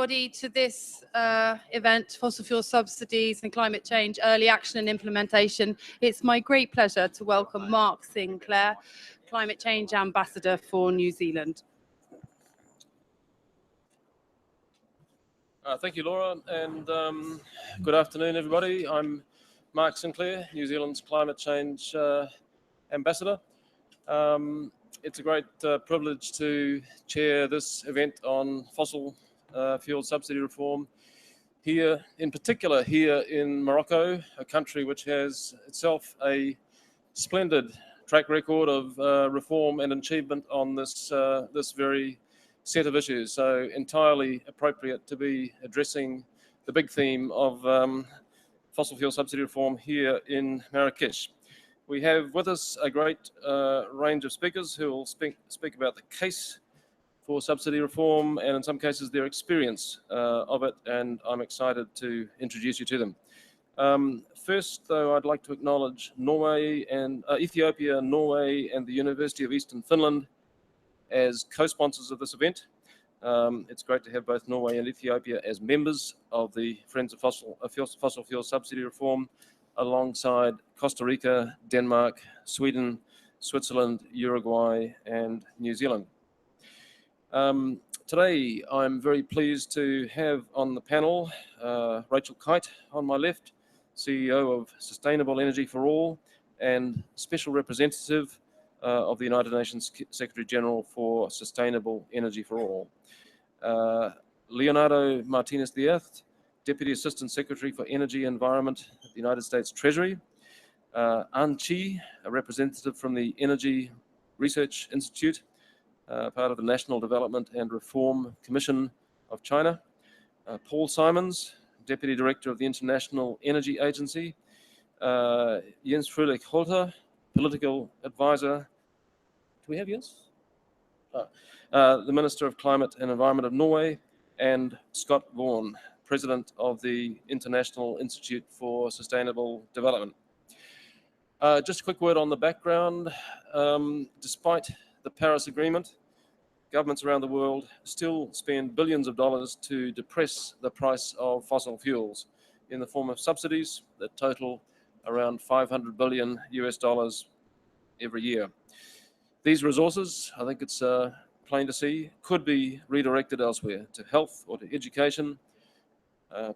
To this event, Fossil Fuel Subsidies and Climate Change, Early Action and Implementation. It's my great pleasure to welcome Mark Sinclair, Climate Change Ambassador for New Zealand. Thank you, Laura, and good afternoon, everybody. I'm Mark Sinclair, New Zealand's Climate Change Ambassador. It's a great privilege to chair this event on fossil fuel subsidy reform here, in particular here in Morocco, a country which has itself a splendid track record of reform and achievement on this very set of issues. So entirely appropriate to be addressing the big theme of fossil fuel subsidy reform here in Marrakesh. We have with us a great range of speakers who will speak about the case for subsidy reform and in some cases their experience of it, and I'm excited to introduce you to them. First, though, I'd like to acknowledge Norway and Ethiopia, Norway, and the University of Eastern Finland as co-sponsors of this event. It's great to have both Norway and Ethiopia as members of the Friends of Fossil Fuel Subsidy Reform, alongside Costa Rica, Denmark, Sweden, Switzerland, Uruguay, and New Zealand. Today, I'm very pleased to have on the panel Rachel Kite on my left, CEO of Sustainable Energy for All and Special Representative of the United Nations Secretary General for Sustainable Energy for All. Leonardo Martinez-Diaz, Deputy Assistant Secretary for Energy and Environment at the United States Treasury. An Chi, a representative from the Energy Research Institute, part of the National Development and Reform Commission of China. Paul Simons, Deputy Director of the International Energy Agency. Jens Frölich Holter, Political Advisor. Do we have Jens? The Minister of Climate and Environment of Norway, and Scott Vaughan, President of the International Institute for Sustainable Development. Just a quick word on the background. Despite the Paris Agreement, governments around the world still spend billions of dollars to depress the price of fossil fuels in the form of subsidies that total around $500 billion US every year. These resources, I think it's plain to see, could be redirected elsewhere to health or to education,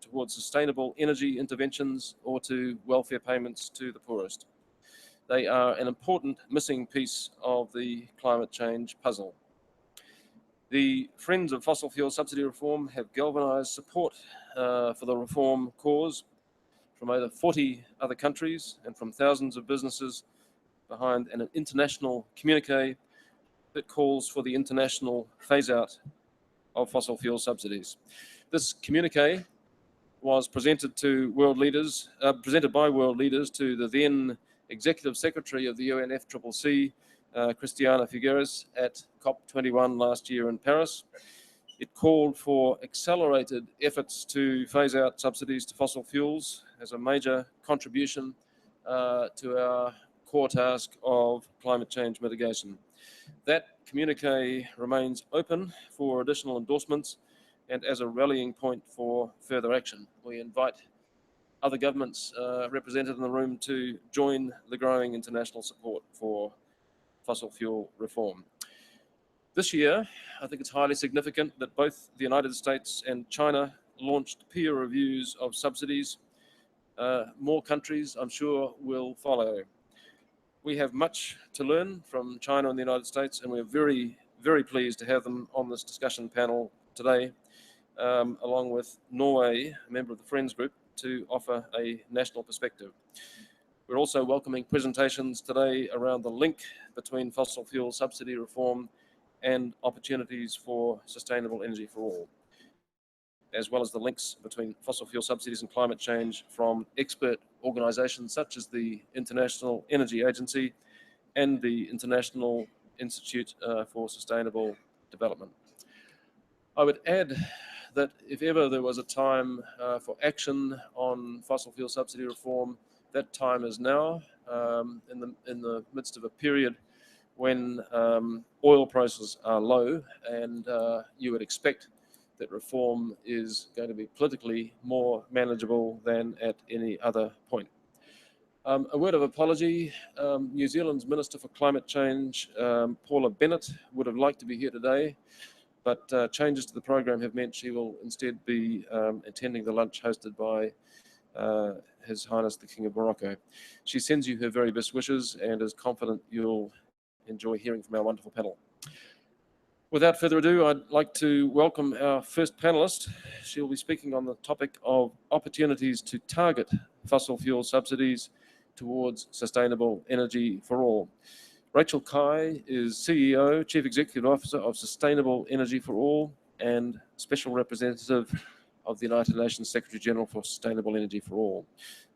towards sustainable energy interventions, or to welfare payments to the poorest. They are an important missing piece of the climate change puzzle. The Friends of Fossil Fuel Subsidy Reform have galvanized support for the reform cause from over 40 other countries and from thousands of businesses behind an international communique that calls for the international phase-out of fossil fuel subsidies. This communique was presented by world leaders to the then Executive Secretary of the UNFCCC, Christiana Figueres, at COP21 last year in Paris. It called for accelerated efforts to phase out subsidies to fossil fuels as a major contribution to our core task of climate change mitigation. That communique remains open for additional endorsements and as a rallying point for further action. We invite other governments represented in the room to join the growing international support for fossil fuel reform. This year, I think it's highly significant that both the United States and China launched peer reviews of subsidies. More countries, I'm sure, will follow. We have much to learn from China and the United States, and we're very, very pleased to have them on this discussion panel today, along with Norway, a member of the Friends Group, to offer a national perspective. We're also welcoming presentations today around the link between fossil fuel subsidy reform and opportunities for sustainable energy for all, as well as the links between fossil fuel subsidies and climate change from expert organizations such as the International Energy Agency and the International Institute for Sustainable Development. I would add that if ever there was a time for action on fossil fuel subsidy reform, that time is now, in the midst of a period when oil prices are low, and you would expect that reform is going to be politically more manageable than at any other point. A word of apology. New Zealand's Minister for Climate Change, Paula Bennett, would have liked to be here today, but changes to the program have meant she will instead be attending the lunch hosted by His Highness the King of Morocco. She sends you her very best wishes and is confident you'll enjoy hearing from our wonderful panel. Without further ado, I'd like to welcome our first panelist. She'll be speaking on the topic of opportunities to target fossil fuel subsidies towards sustainable energy for all. Rachel Kai is CEO, Chief Executive Officer of Sustainable Energy for All, and Special Representative of the United Nations Secretary General for Sustainable Energy for All.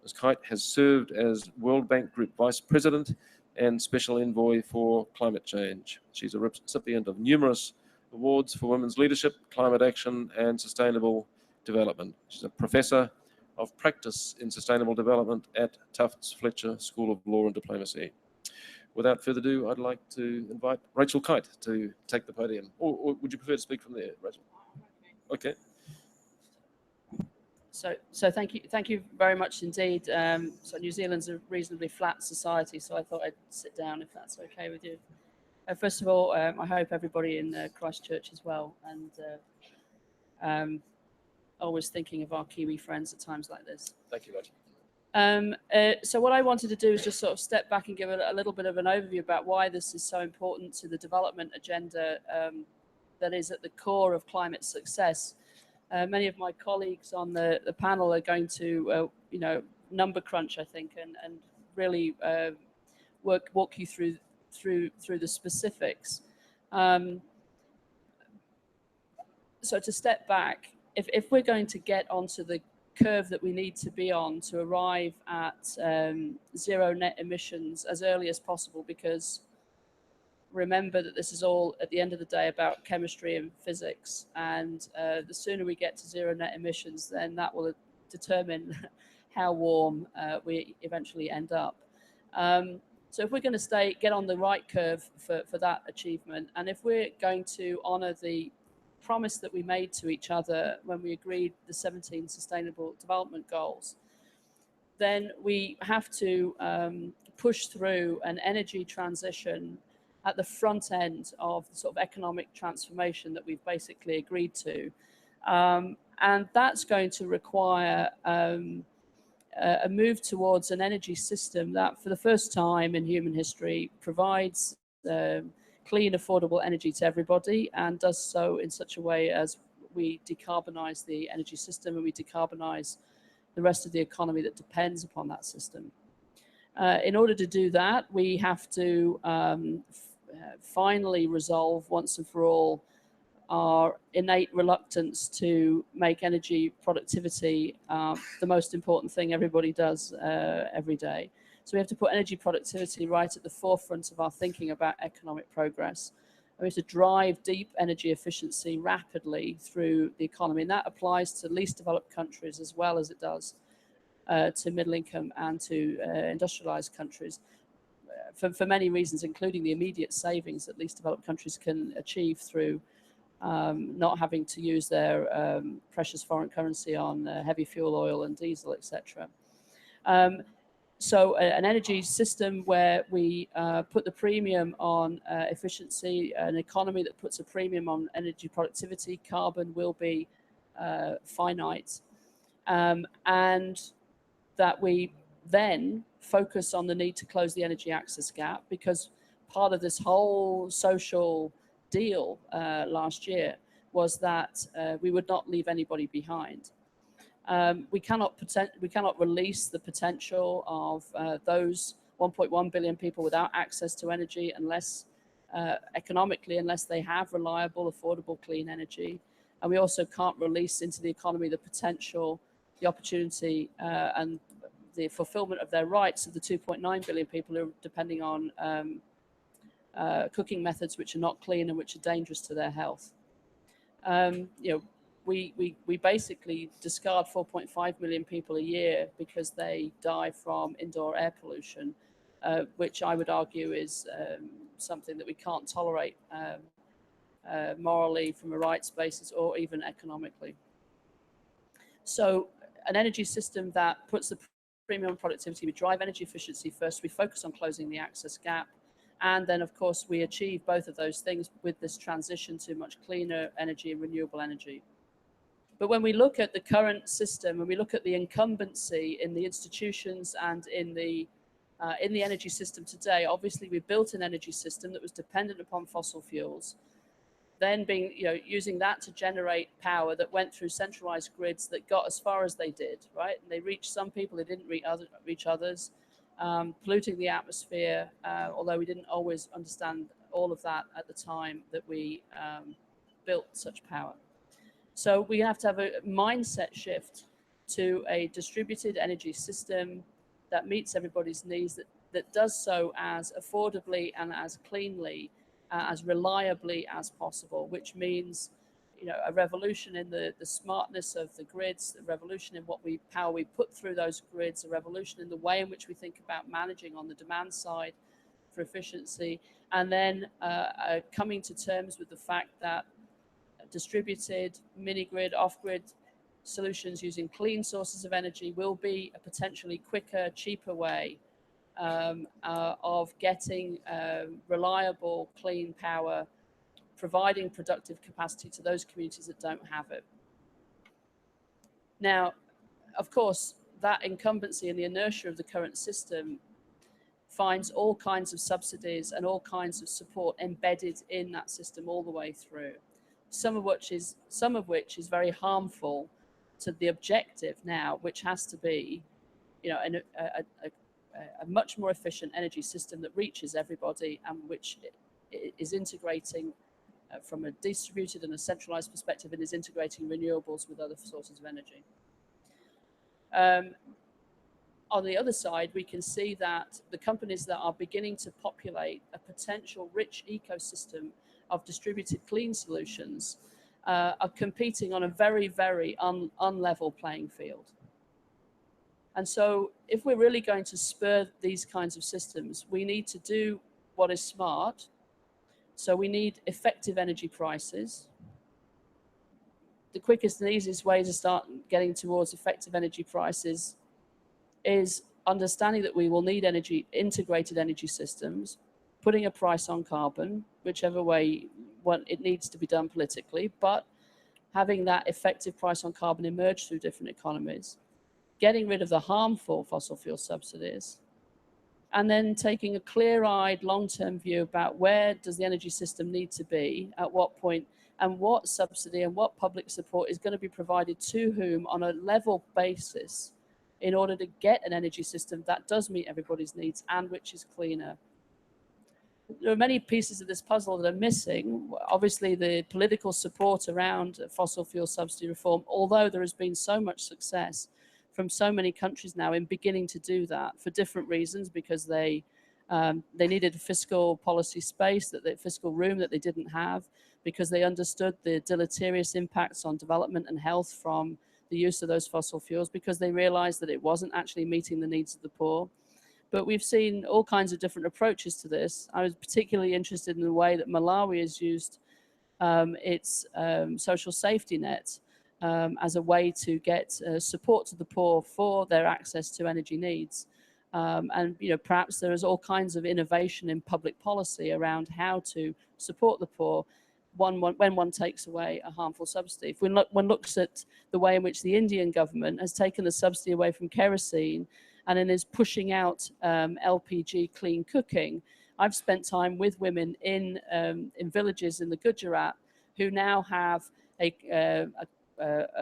Ms. Kite has served as World Bank Group Vice President and Special Envoy for Climate Change. She's a recipient of numerous awards for women's leadership, climate action, and sustainable development. She's a professor of practice in sustainable development at Tufts Fletcher School of Law and Diplomacy. Without further ado, I'd like to invite Rachel Kite to take the podium. Or would you prefer to speak from there, Rachel? Okay. So thank you very much indeed. So New Zealand's a reasonably flat society, so I thought I'd sit down if that's okay with you. First of all, I hope everybody in Christchurch is well, and always thinking of our Kiwi friends at times like this. Thank you, Rachel. So what I wanted to do is just sort of step back and give a little bit of an overview about why this is so important to the development agenda that is at the core of climate success. Many of my colleagues on the panel are going to, number crunch, I think, and really walk you through the specifics. So to step back, if we're going to get onto the curve that we need to be on to arrive at zero net emissions as early as possible, because remember that this is all at the end of the day about chemistry and physics, and the sooner we get to zero net emissions, then that will determine how warm we eventually end up. So if we're going to get on the right curve for that achievement, and if we're going to honor the promise that we made to each other when we agreed the 17 Sustainable Development Goals, then we have to push through an energy transition at the front end of the sort of economic transformation that we've basically agreed to. And that's going to require a move towards an energy system that for the first time in human history provides clean, affordable energy to everybody, and does so in such a way as we decarbonize the energy system and we decarbonize the rest of the economy that depends upon that system. In order to do that, we have to finally resolve once and for all our innate reluctance to make energy productivity the most important thing everybody does every day. So we have to put energy productivity right at the forefront of our thinking about economic progress. We have to drive deep energy efficiency rapidly through the economy, and that applies to least developed countries as well as it does to middle income and to industrialized countries. For many reasons, including the immediate savings that least developed countries can achieve through not having to use their precious foreign currency on heavy fuel oil and diesel, etc. So an energy system where we put the premium on efficiency, an economy that puts a premium on energy productivity, carbon will be finite, and that we then focus on the need to close the energy access gap, because part of this whole social deal last year was that we would not leave anybody behind. We cannot release the potential of those 1.1 billion people without access to energy unless economically, unless they have reliable, affordable, clean energy. And we also can't release into the economy the potential, the opportunity, and the fulfillment of their rights of the 2.9 billion people who are depending on cooking methods which are not clean and which are dangerous to their health. We basically discard 4.5 million people a year because they die from indoor air pollution, which I would argue is something that we can't tolerate morally, from a rights basis, or even economically. So an energy system that puts the premium on productivity, we drive energy efficiency first, we focus on closing the access gap, and then of course we achieve both of those things with this transition to much cleaner energy and renewable energy. But when we look at the current system, when we look at the incumbency in the institutions and in the energy system today, obviously we built an energy system that was dependent upon fossil fuels, then using that to generate power that went through centralized grids that got as far as they did, right? And they reached some people, they didn't reach others, polluting the atmosphere, although we didn't always understand all of that at the time that we built such power. So we have to have a mindset shift to a distributed energy system that meets everybody's needs, that does so as affordably and as cleanly, as reliably as possible, which means, a revolution in the smartness of the grids, a revolution in how we put through those grids, a revolution in the way in which we think about managing on the demand side for efficiency, and then coming to terms with the fact that distributed, mini-grid, off-grid solutions using clean sources of energy will be a potentially quicker, cheaper way of getting reliable, clean power, providing productive capacity to those communities that don't have it. Now, of course, that incumbency and the inertia of the current system finds all kinds of subsidies and all kinds of support embedded in that system all the way through, some of which is very harmful to the objective now, which has to be, a much more efficient energy system that reaches everybody and which is integrating from a distributed and a centralized perspective, and is integrating renewables with other sources of energy. On the other side, we can see that the companies that are beginning to populate a potential rich ecosystem of distributed clean solutions are competing on a very, very unlevel playing field. And so if we're really going to spur these kinds of systems, we need to do what is smart. So we need effective energy prices. The quickest and easiest way to start getting towards effective energy prices is understanding that we will need integrated energy systems, putting a price on carbon, whichever way it needs to be done politically, but having that effective price on carbon emerge through different economies, getting rid of the harmful fossil fuel subsidies, and then taking a clear-eyed long-term view about where does the energy system need to be, at what point, and what subsidy and what public support is going to be provided to whom on a level basis in order to get an energy system that does meet everybody's needs and which is cleaner. There are many pieces of this puzzle that are missing. Obviously, the political support around fossil fuel subsidy reform, although there has been so much success from so many countries now in beginning to do that for different reasons, because they needed a fiscal policy space, fiscal room that they didn't have, because they understood the deleterious impacts on development and health from the use of those fossil fuels, because they realized that it wasn't actually meeting the needs of the poor. But we've seen all kinds of different approaches to this. I was particularly interested in the way that Malawi has used its social safety net as a way to get support to the poor for their access to energy needs. And perhaps there is all kinds of innovation in public policy around how to support the poor when one takes away a harmful subsidy. If one looks at the way in which the Indian government has taken the subsidy away from kerosene and then is pushing out LPG clean cooking, I've spent time with women in villages in the Gujarat who now have a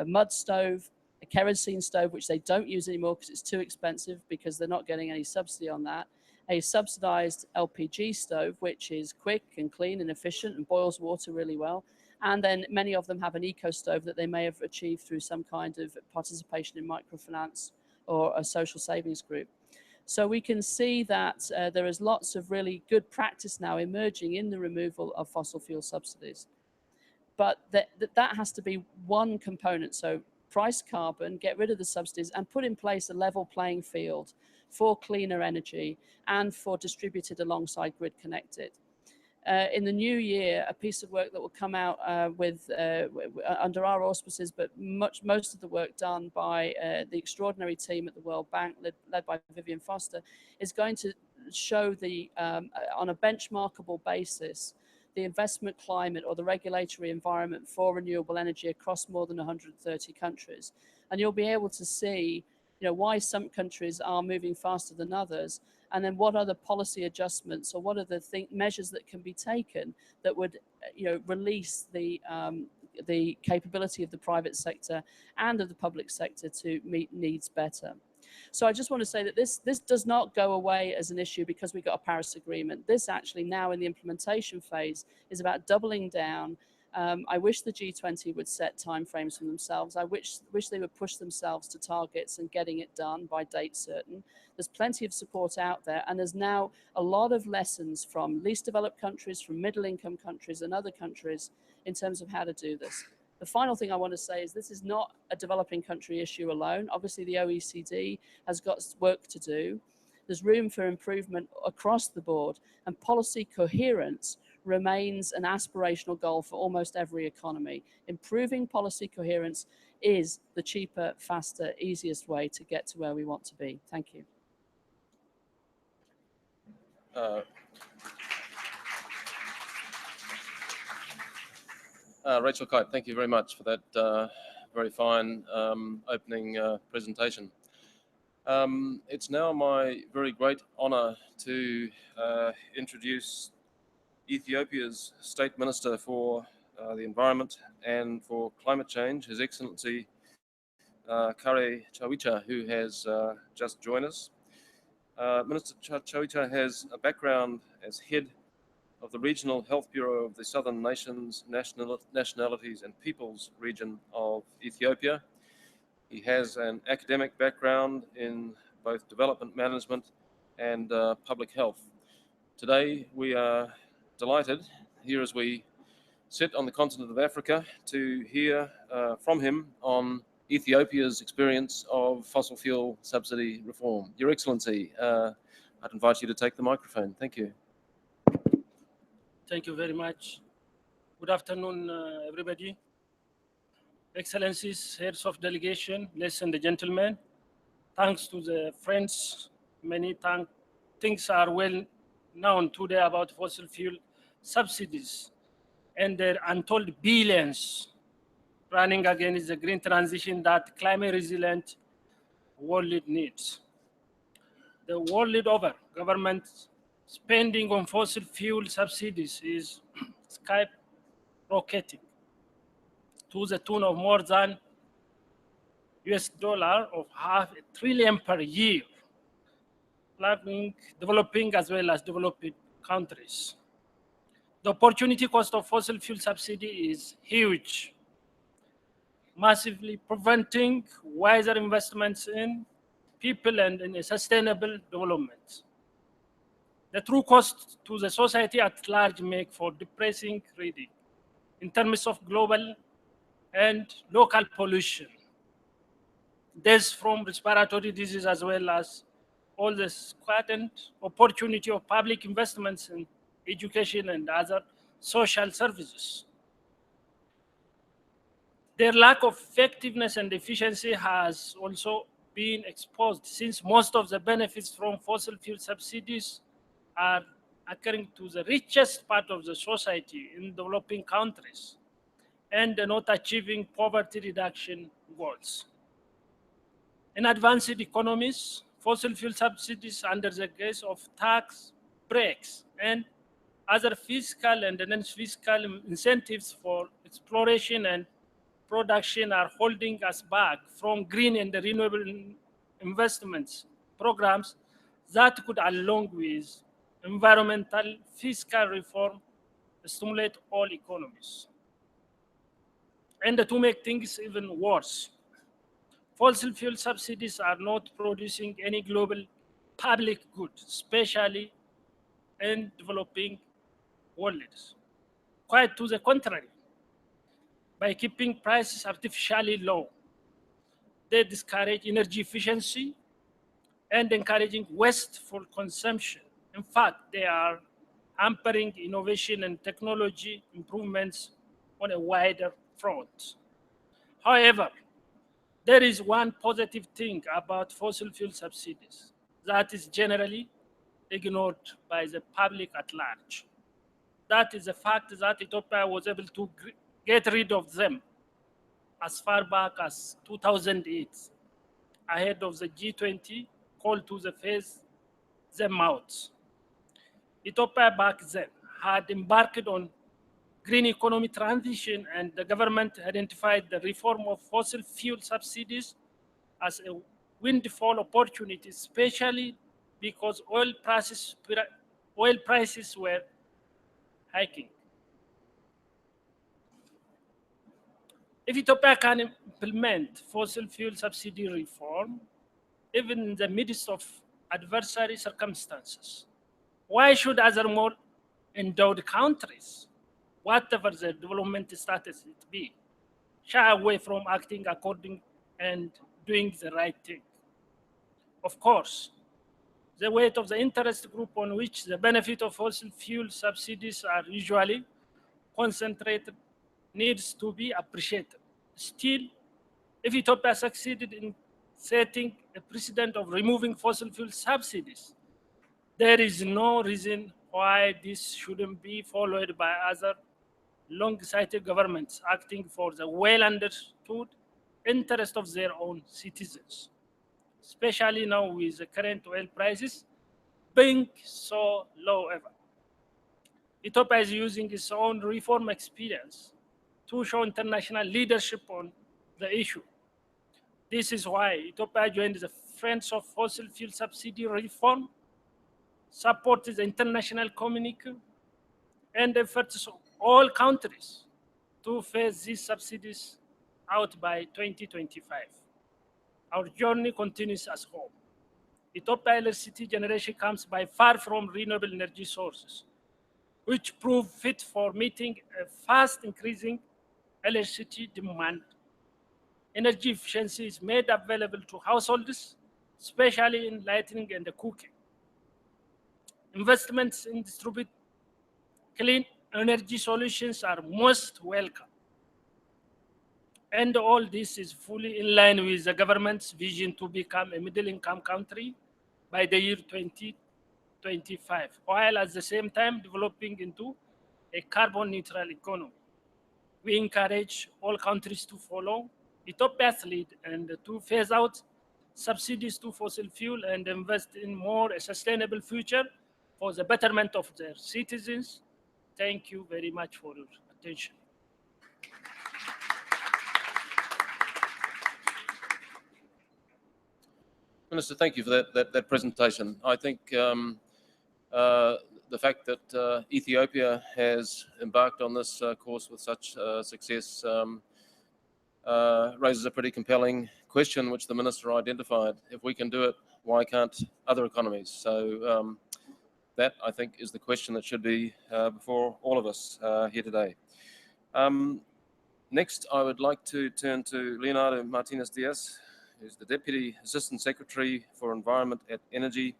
mud stove, a kerosene stove, which they don't use anymore because it's too expensive because they're not getting any subsidy on that, a subsidized LPG stove, which is quick and clean and efficient and boils water really well. And then many of them have an eco stove that they may have achieved through some kind of participation in microfinance or a social savings group. So we can see that there is lots of really good practice now emerging in the removal of fossil fuel subsidies. But that has to be one component. So price carbon, get rid of the subsidies, and put in place a level playing field for cleaner energy and for distributed alongside grid connected. in the new year, a piece of work that will come out under our auspices, but most of the work done by the extraordinary team at the World Bank, led by Vivian Foster, is going to show on a benchmarkable basis, the investment climate or the regulatory environment for renewable energy across more than 130 countries. And you'll be able to see, why some countries are moving faster than others, and then what are the policy adjustments or what are the measures that can be taken that would, release the capability of the private sector and of the public sector to meet needs better. So I just want to say that this does not go away as an issue because we got a Paris Agreement. This actually now in the implementation phase is about doubling down. I wish the G20 would set timeframes for themselves. I wish they would push themselves to targets and getting it done by date certain. There's plenty of support out there, and there's now a lot of lessons from least developed countries, from middle-income countries and other countries in terms of how to do this. The final thing I want to say is this is not a developing country issue alone. Obviously, the OECD has got work to do. There's room for improvement across the board, and policy coherence remains an aspirational goal for almost every economy. Improving policy coherence is the cheaper, faster, easiest way to get to where we want to be. Thank you. Rachel Kite, thank you very much for that very fine opening presentation. It's now my very great honor to introduce Ethiopia's State Minister for the Environment and for Climate Change, His Excellency Kare Chawicha, who has just joined us. Minister Chawicha has a background as head of the Regional Health Bureau of the Southern Nations, Nationalities and Peoples region of Ethiopia. He has an academic background in both development management and public health. Today, we are delighted here as we sit on the continent of Africa to hear from him on Ethiopia's experience of fossil fuel subsidy reform. Your Excellency, I'd invite you to take the microphone. Thank you. Thank you very much. Good afternoon, everybody. Excellencies, heads of delegation, ladies and gentlemen. Thanks to the friends, many things are well known today about fossil fuel subsidies and their untold billions running against the green transition that climate resilient world needs. The world over, government spending on fossil fuel subsidies is skyrocketing to the tune of more than US dollar of $500 billion per year, plugging developing as well as developing countries. The opportunity cost of fossil fuel subsidy is huge, massively preventing wiser investments in people and in a sustainable development. The true cost to the society at large make for depressing reading in terms of global and local pollution, deaths from respiratory disease, as well as all the squandered opportunity of public investments in education and other social services. Their lack of effectiveness and efficiency has also been exposed, since most of the benefits from fossil fuel subsidies are occurring to the richest part of the society in developing countries and not achieving poverty reduction goals. In advanced economies, fossil fuel subsidies under the guise of tax breaks and other fiscal and non-fiscal incentives for exploration and production are holding us back from green and renewable investments programs that could, along with environmental fiscal reform, stimulate all economies. And to make things even worse, fossil fuel subsidies are not producing any global public good, especially in developing worlds. Quite to the contrary, by keeping prices artificially low, they discourage energy efficiency and encouraging wasteful consumption. In fact, they are hampering innovation and technology improvements on a wider front. However, there is one positive thing about fossil fuel subsidies that is generally ignored by the public at large. That is the fact that Ethiopia was able to get rid of them as far back as 2008, ahead of the G20 call to phase them out. Ethiopia back then had embarked on green economy transition, and the government identified the reform of fossil fuel subsidies as a windfall opportunity, especially because oil prices were hiking. If Ethiopia can implement fossil fuel subsidy reform, even in the midst of adversary circumstances, why should other more endowed countries, whatever their development status it be, shy away from acting according and doing the right thing? Of course, the weight of the interest group on which the benefit of fossil fuel subsidies are usually concentrated needs to be appreciated. Still, if Ethiopia succeeded in setting a precedent of removing fossil fuel subsidies, there is no reason why this shouldn't be followed by other long-sighted governments acting for the well-understood interest of their own citizens, especially now with the current oil prices being so low ever. Ethiopia is using its own reform experience to show international leadership on the issue. This is why Ethiopia joined the Friends of Fossil Fuel Subsidy Reform, supported the international communique, and efforts of all countries to phase these subsidies out by 2025. Our journey continues as home. Ethiopia electricity generation comes by far from renewable energy sources, which prove fit for meeting a fast increasing electricity demand. Energy efficiency is made available to households, especially in lighting and cooking. Investments in distributed clean energy solutions are most welcome. And all this is fully in line with the government's vision to become a middle-income country by the year 2025, while at the same time developing into a carbon-neutral economy. We encourage all countries to follow Ethiopia's lead and to phase out subsidies to fossil fuel and invest in more a sustainable future for the betterment of their citizens. Thank you very much for your attention. Minister, thank you for that presentation. I think the fact that Ethiopia has embarked on this course with such success raises a pretty compelling question, which the minister identified. If we can do it, why can't other economies? So that, I think, is the question that should be before all of us here today. Next, I would like to turn to Leonardo Martinez-Diaz, who's the Deputy Assistant Secretary for Environment and Energy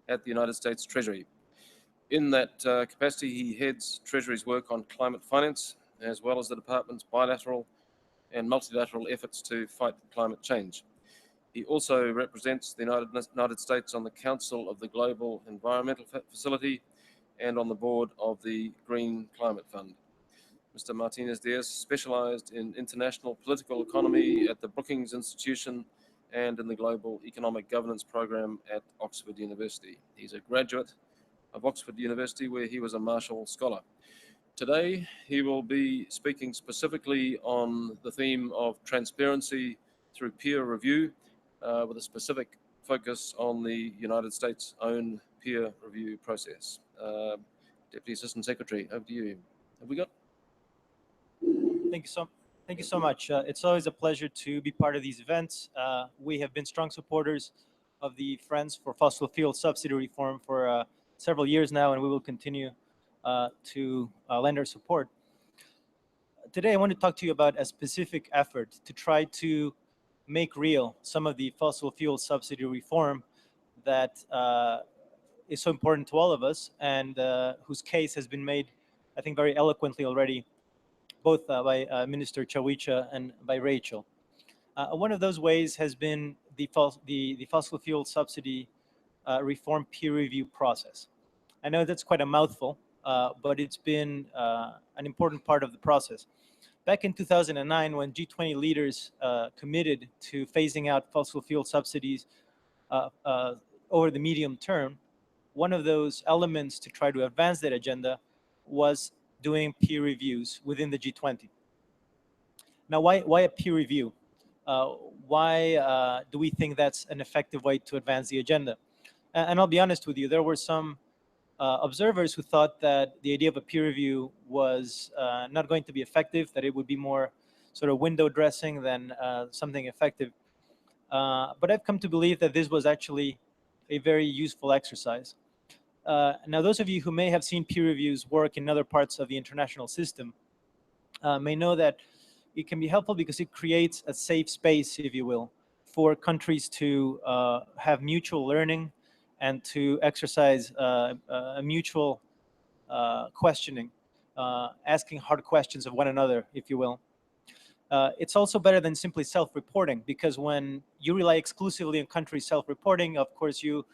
at the United States Treasury. In that capacity, he heads Treasury's work on climate finance, as well as the department's bilateral and multilateral efforts to fight climate change. He also represents the United States on the Council of the Global Environmental Facility and on the board of the Green Climate Fund. Mr. Martinez-Diaz specialized in international political economy at the Brookings Institution and in the Global Economic Governance Program at Oxford University. He's a graduate of Oxford University, where he was a Marshall Scholar. Today, he will be speaking specifically on the theme of transparency through peer review, with a specific focus on the United States' own peer review process. Deputy Assistant Secretary, over to you. Have we got? Thank you so much. It's always a pleasure to be part of these events. We have been strong supporters of the Friends for Fossil Fuel Subsidy Reform for several years now, and we will continue to lend our support. Today, I want to talk to you about a specific effort to try to make real some of the fossil fuel subsidy reform that is so important to all of us, and whose case has been made, I think, very eloquently already, both by Minister Chawicha and by Rachel. One of those ways has been the fossil fuel subsidy reform peer review process. I know that's quite a mouthful, but it's been an important part of the process. Back in 2009, when G20 leaders committed to phasing out fossil fuel subsidies over the medium term, one of those elements to try to advance that agenda was doing peer reviews within the G20. Now, why a peer review? Why do we think that's an effective way to advance the agenda? And I'll be honest with you, there were some observers who thought that the idea of a peer review was not going to be effective, that it would be more sort of window dressing than something effective. But I've come to believe that this was actually a very useful exercise. Now, those of you who may have seen peer reviews work in other parts of the international system may know that it can be helpful because it creates a safe space, if you will, for countries to have mutual learning and to exercise a mutual questioning, asking hard questions of one another, if you will. It's also better than simply self-reporting, because when you rely exclusively on countries self-reporting, of course, you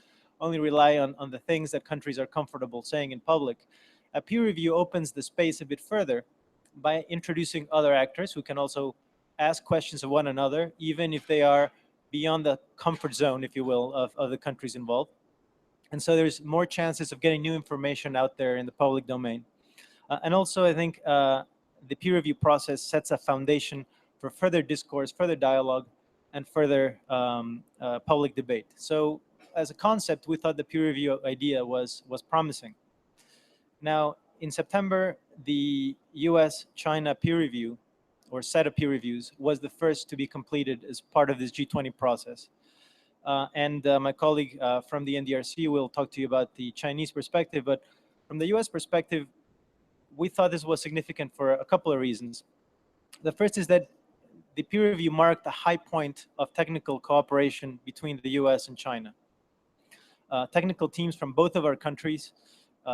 only rely on the things that countries are comfortable saying in public. A peer review opens the space a bit further by introducing other actors who can also ask questions of one another, even if they are beyond the comfort zone, if you will, of the countries involved. And so there's more chances of getting new information out there in the public domain. And also, I think the peer review process sets a foundation for further discourse, further dialogue, and further public debate. So as a concept, we thought the peer review idea was promising. Now, in September, the US-China peer review, or set of peer reviews, was the first to be completed as part of this G20 process. And my colleague from the NDRC will talk to you about the Chinese perspective, but from the US perspective, we thought this was significant for a couple of reasons. The first is that the peer review marked a high point of technical cooperation between the US and China. Technical teams from both of our countries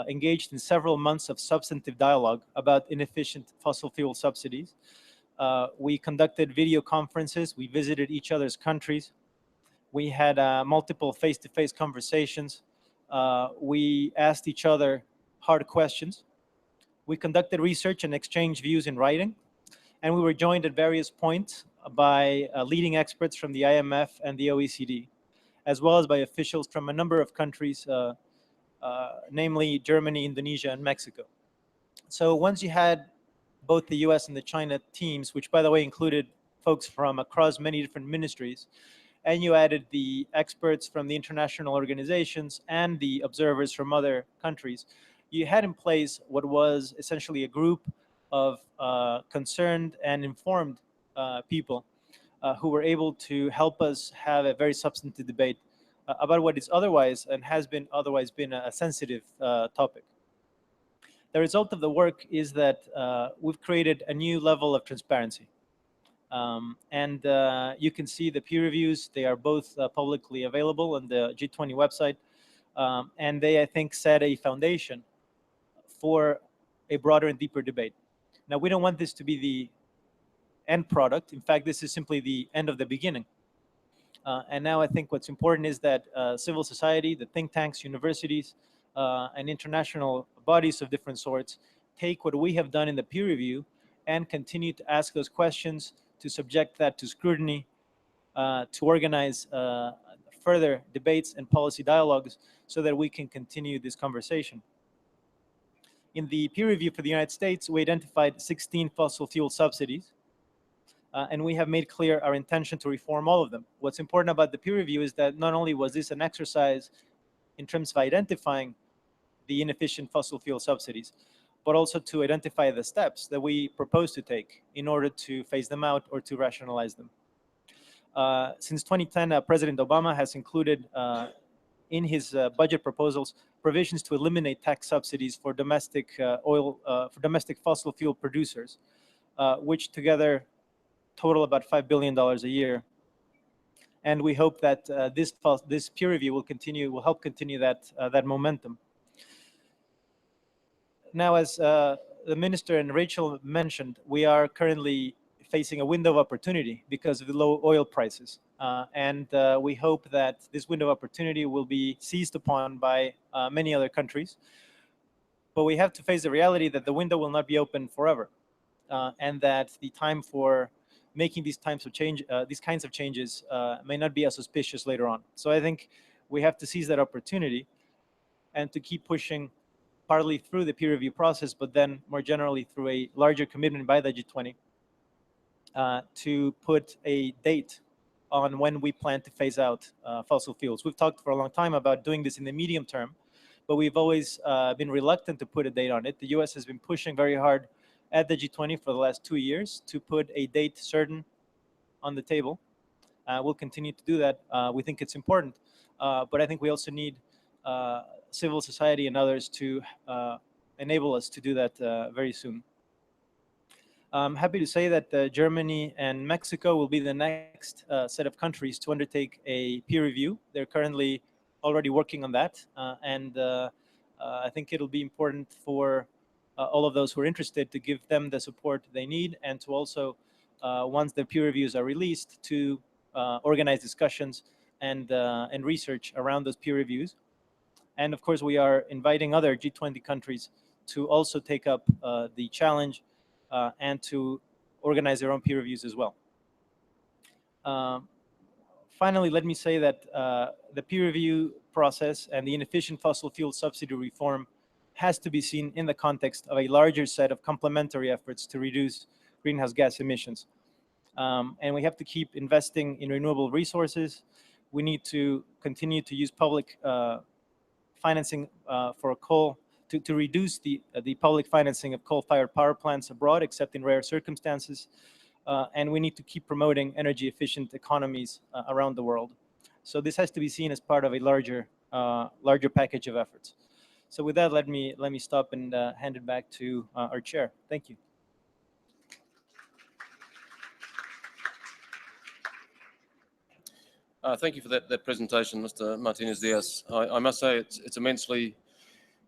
engaged in several months of substantive dialogue about inefficient fossil fuel subsidies. We conducted video conferences. We visited each other's countries. We had multiple face-to-face conversations. We asked each other hard questions. We conducted research and exchanged views in writing. And we were joined at various points by leading experts from the IMF and the OECD, as well as by officials from a number of countries, namely Germany, Indonesia, and Mexico. So once you had both the US and the China teams, which, by the way, included folks from across many different ministries, and you added the experts from the international organizations and the observers from other countries, you had in place what was essentially a group of concerned and informed people who were able to help us have a very substantive debate about what is otherwise and has been otherwise been a sensitive topic. The result of the work is that we've created a new level of transparency. And you can see the peer reviews. They are both publicly available on the G20 website. And they, I think, set a foundation for a broader and deeper debate. Now, we don't want this to be the end product. In fact, this is simply the end of the beginning. And now I think what's important is that civil society, the think tanks, universities, and international bodies of different sorts take what we have done in the peer review and continue to ask those questions, to subject that to scrutiny, to organize further debates and policy dialogues so that we can continue this conversation. In the peer review for the United States, we identified 16 fossil fuel subsidies, and we have made clear our intention to reform all of them. What's important about the peer review is that not only was this an exercise in terms of identifying the inefficient fossil fuel subsidies, but also to identify the steps that we propose to take in order to phase them out or to rationalize them. Since 2010, President Obama has included in his budget proposals provisions to eliminate tax subsidies for domestic domestic fossil fuel producers, which together total about $5 billion a year. And we hope that this peer review will help continue that momentum. Now, as the Minister and Rachel mentioned, we are currently facing a window of opportunity because of the low oil prices. And we hope that this window of opportunity will be seized upon by many other countries. But we have to face the reality that the window will not be open forever, and that the time for making these kinds of changes may not be as auspicious later on. So I think we have to seize that opportunity and to keep pushing, partly through the peer review process, but then more generally through a larger commitment by the G20 to put a date on when we plan to phase out fossil fuels. We've talked for a long time about doing this in the medium term, but we've always been reluctant to put a date on it. The US has been pushing very hard at the G20 for the last 2 years to put a date certain on the table. We'll continue to do that. We think it's important, but I think we also need civil society and others to enable us to do that very soon. I'm happy to say that Germany and Mexico will be the next set of countries to undertake a peer review. They're currently already working on that, and I think it'll be important for all of those who are interested to give them the support they need, and to also, once the peer reviews are released, to organize discussions and research around those peer reviews. And of course, we are inviting other G20 countries to also take up the challenge and to organize their own peer reviews as well. Finally, let me say that the peer review process and the inefficient fossil fuel subsidy reform has to be seen in the context of a larger set of complementary efforts to reduce greenhouse gas emissions. And we have to keep investing in renewable resources. We need to continue to use public financing for coal, to reduce the public financing of coal-fired power plants abroad, except in rare circumstances. And we need to keep promoting energy-efficient economies around the world. So this has to be seen as part of a larger package of efforts. So with that, let me stop and hand it back to our chair. Thank you. Thank you for that presentation, Mr. Martinez-Diaz. I must say it's immensely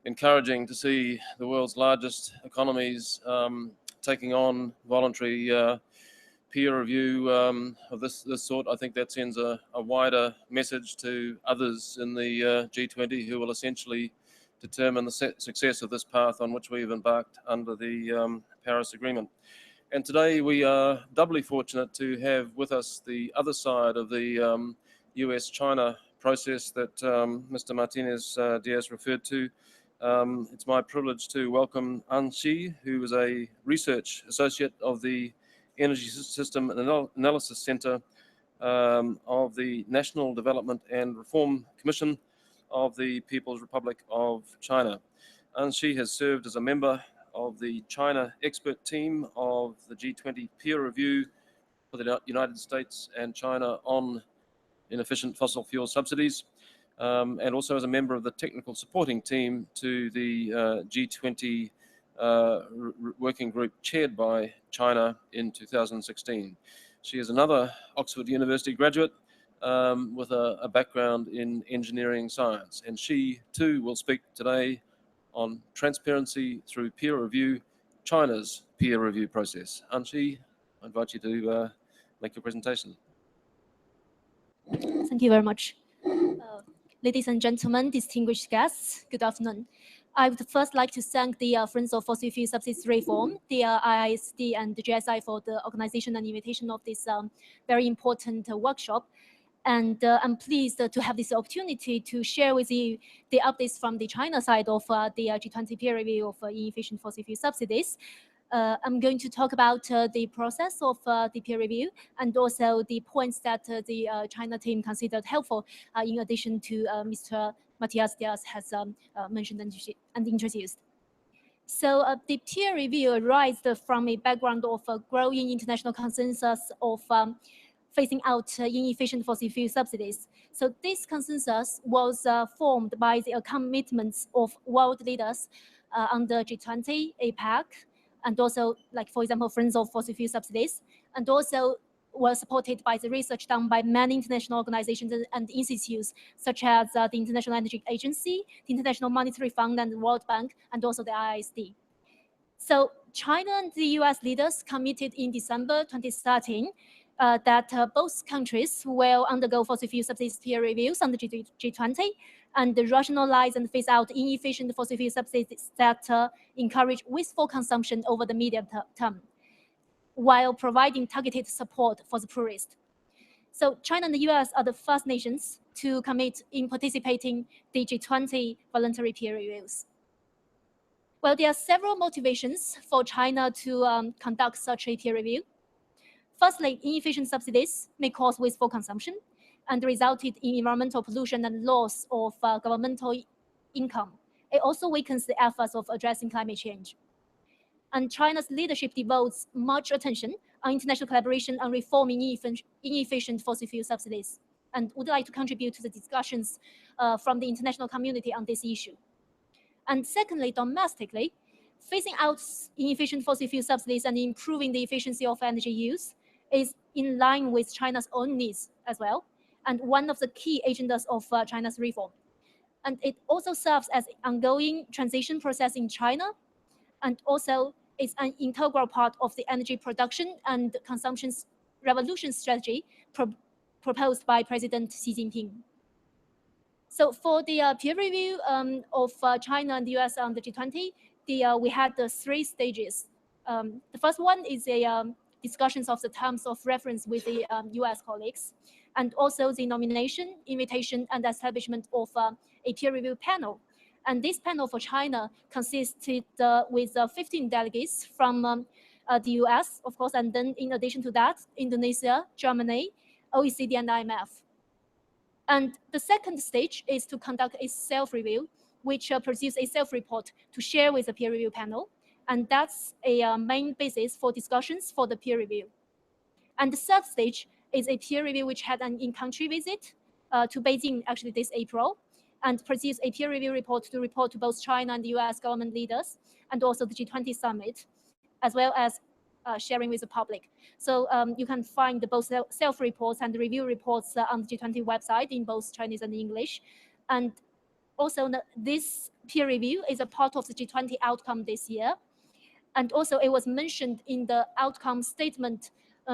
encouraging to see the world's largest economies taking on voluntary peer review of this sort. I think that sends a wider message to others in the G20 who will essentially determine the success of this path on which we've embarked under the Paris Agreement. And today we are doubly fortunate to have with us the other side of the US-China process that Mr. Martinez-Diaz referred to. It's my privilege to welcome An Shi, who is a research associate of the Energy System Analysis Center of the National Development and Reform Commission of the People's Republic of China. An Shi has served as a member of the China expert team of the G20 peer review for the United States and China on inefficient fossil fuel subsidies, and also as a member of the technical supporting team to the G20 working group chaired by China in 2016. She is another Oxford University graduate with a background in engineering science, and she too will speak today on transparency through peer review, China's peer review process. An Shi, I invite you to make your presentation. Thank you very much. Ladies and gentlemen, distinguished guests, good afternoon. I would first like to thank the Friends of Fossil Fuel Subsidies Reform, the IISD and the GSI for the organization and invitation of this very important workshop. And I'm pleased to have this opportunity to share with you the updates from the China side of the G20 peer review of inefficient fossil fuel subsidies. I'm going to talk about the process of the peer review and also the points that the China team considered helpful in addition to Mr. Martinez-Diaz has mentioned and introduced. So the peer review arises from a background of a growing international consensus of phasing out inefficient fossil fuel subsidies. So this consensus was formed by the commitments of world leaders under G20, APEC, and also, like, for example, Friends of Fossil Fuel Subsidies, and also was supported by the research done by many international organizations and institutes, such as the International Energy Agency, the International Monetary Fund, and the World Bank, and also the IISD. So China and the US leaders committed in December 2013 that both countries will undergo fossil fuel subsidies peer reviews on the G20 and rationalize and phase out inefficient fossil fuel subsidies that encourage wasteful consumption over the medium term, while providing targeted support for the poorest. So China and the US are the first nations to commit in participating the G20 voluntary peer reviews. Well, there are several motivations for China to conduct such a peer review. Firstly, inefficient subsidies may cause wasteful consumption and resulted in environmental pollution and loss of governmental income. It also weakens the efforts of addressing climate change. And China's leadership devotes much attention on international collaboration on reforming inefficient fossil fuel subsidies, and would like to contribute to the discussions from the international community on this issue. And secondly, domestically, phasing out inefficient fossil fuel subsidies and improving the efficiency of energy use is in line with China's own needs as well, and one of the key agendas of China's reform. And it also serves as an ongoing transition process in China, and also is an integral part of the energy production and consumption revolution strategy proposed by President Xi Jinping. So for the peer review of China and the US on the G20, we had the 3 stages. The first one is a discussions of the terms of reference with the US colleagues, and also the nomination, invitation, and establishment of a peer review panel. And this panel for China consisted with 15 delegates from the US, of course, and then in addition to that, Indonesia, Germany, OECD, and IMF. And the second stage is to conduct a self-review, which produces a self-report to share with the peer review panel. And that's a main basis for discussions for the peer review. And the third stage is a peer review which had an in-country visit to Beijing, actually this April, and produce a peer review report to both China and the US government leaders, and also the G20 summit, as well as sharing with the public. So you can find both self-reports and review reports on the G20 website in both Chinese and English. And also this peer review is a part of the G20 outcome this year. And also it was mentioned in the outcome statement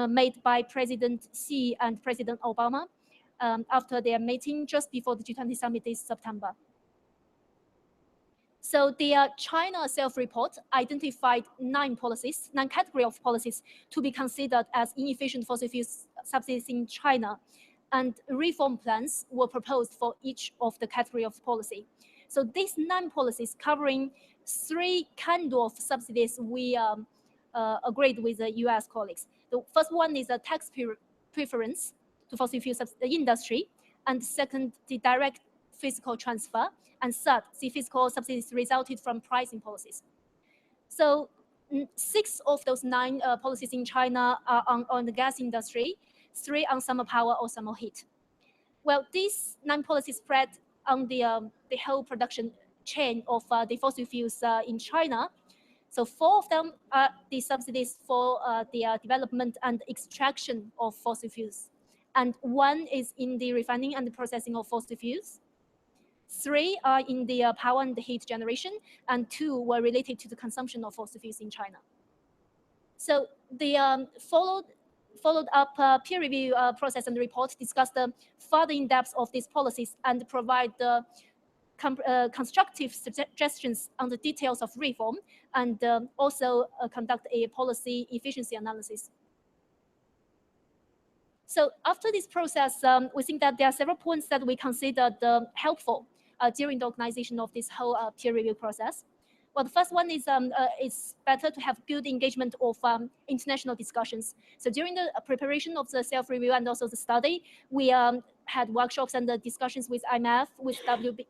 made by President Xi and President Obama after their meeting just before the G20 summit this September. So the China self-report identified 9 categories of policies to be considered as inefficient fossil fuel subsidies in China, and reform plans were proposed for each of the category of policy. So these 9 policies covering 3 kind of subsidies we agreed with the US colleagues. The first one is a tax preference to fossil fuel industry, and second, the direct fiscal transfer, and third, the fiscal subsidies resulted from pricing policies. So 6 of those 9 policies in China are on the gas industry, 3 on summer power or summer heat. Well, these 9 policies spread on the whole production chain of the fossil fuels in China. So 4 of them are the subsidies for the development and extraction of fossil fuels, and 1 is in the refining and the processing of fossil fuels. 3 are in the power and the heat generation, and 2 were related to the consumption of fossil fuels in China. So the followed up peer review process and report discussed the further in depth of these policies and provide the constructive suggestions on the details of reform, and also conduct a policy efficiency analysis. So after this process, we think that there are several points that we considered helpful during the organization of this whole peer review process. Well, the first one is it's better to have good engagement of international discussions. So during the preparation of the self-review and also the study, we had workshops and discussions with IMF, with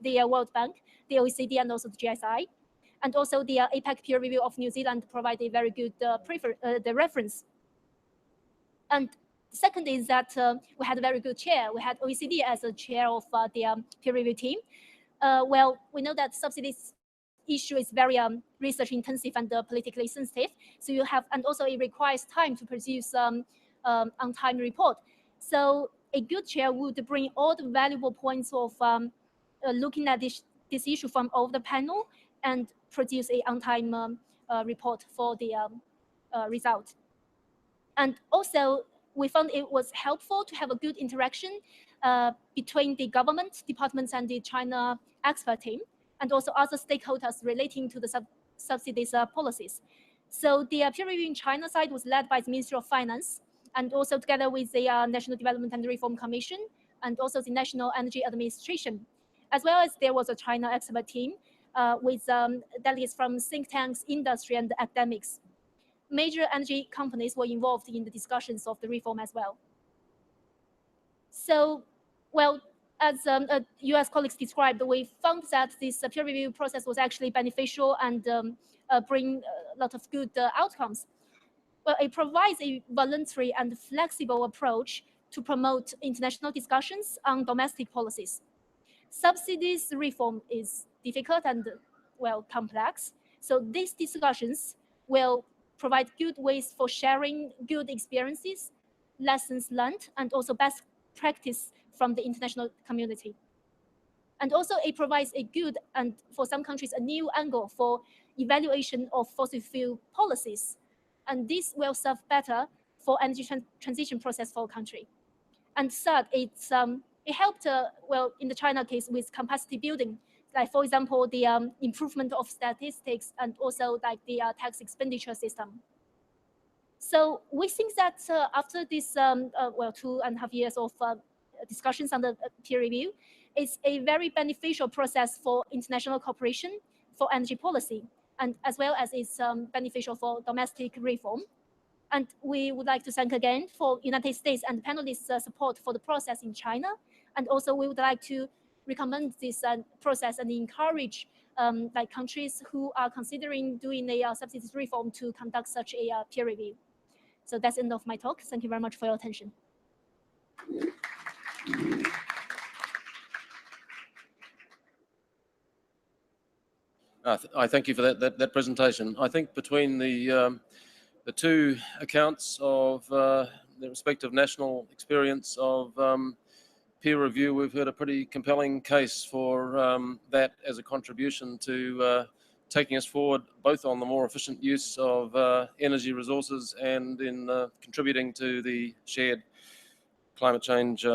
the World Bank, the OECD, and also the GSI. And also the APEC peer review of New Zealand provide a very good the reference. And second is that we had a very good chair. We had OECD as a chair of the peer review team. Well, we know that subsidies issue is very research intensive and politically sensitive. So you have, and also it requires time to produce on-time report. So a good chair would bring all the valuable points of looking at this issue from all the panel and produce a on-time report for the result. And also, we found it was helpful to have a good interaction between the government departments and the China expert team, and also other stakeholders relating to the subsidies policies. So the peer review in China side was led by the Ministry of Finance, and also together with the National Development and Reform Commission, and also the National Energy Administration, as well as there was a China expert team with delegates from think tanks, industry, and academics. Major energy companies were involved in the discussions of the reform as well. So, well, as US colleagues described, we found that this peer review process was actually beneficial and bring a lot of good outcomes. Well, it provides a voluntary and flexible approach to promote international discussions on domestic policies. Subsidies reform is difficult and, well, complex. So these discussions will provide good ways for sharing good experiences, lessons learned, and also best practice from the international community. And also it provides a good, and for some countries, a new angle for evaluation of fossil fuel policies. And this will serve better for energy transition process for a country. And third, it helped, well, in the China case with capacity building, like for example, the improvement of statistics and also like the tax expenditure system. So we think that after this, well, 2.5 years of discussions on the peer review, it's a very beneficial process for international cooperation for energy policy, and as well as it's beneficial for domestic reform. And we would like to thank again for United States and panelists' support for the process in China. And also we would like to recommend this process and encourage like countries who are considering doing a subsidies reform to conduct such a peer review. So that's the end of my talk. Thank you very much for your attention. I thank you for that presentation. I think between the two accounts of the respective national experience of peer review, we've heard a pretty compelling case for that as a contribution to taking us forward, both on the more efficient use of energy resources and in contributing to the shared climate change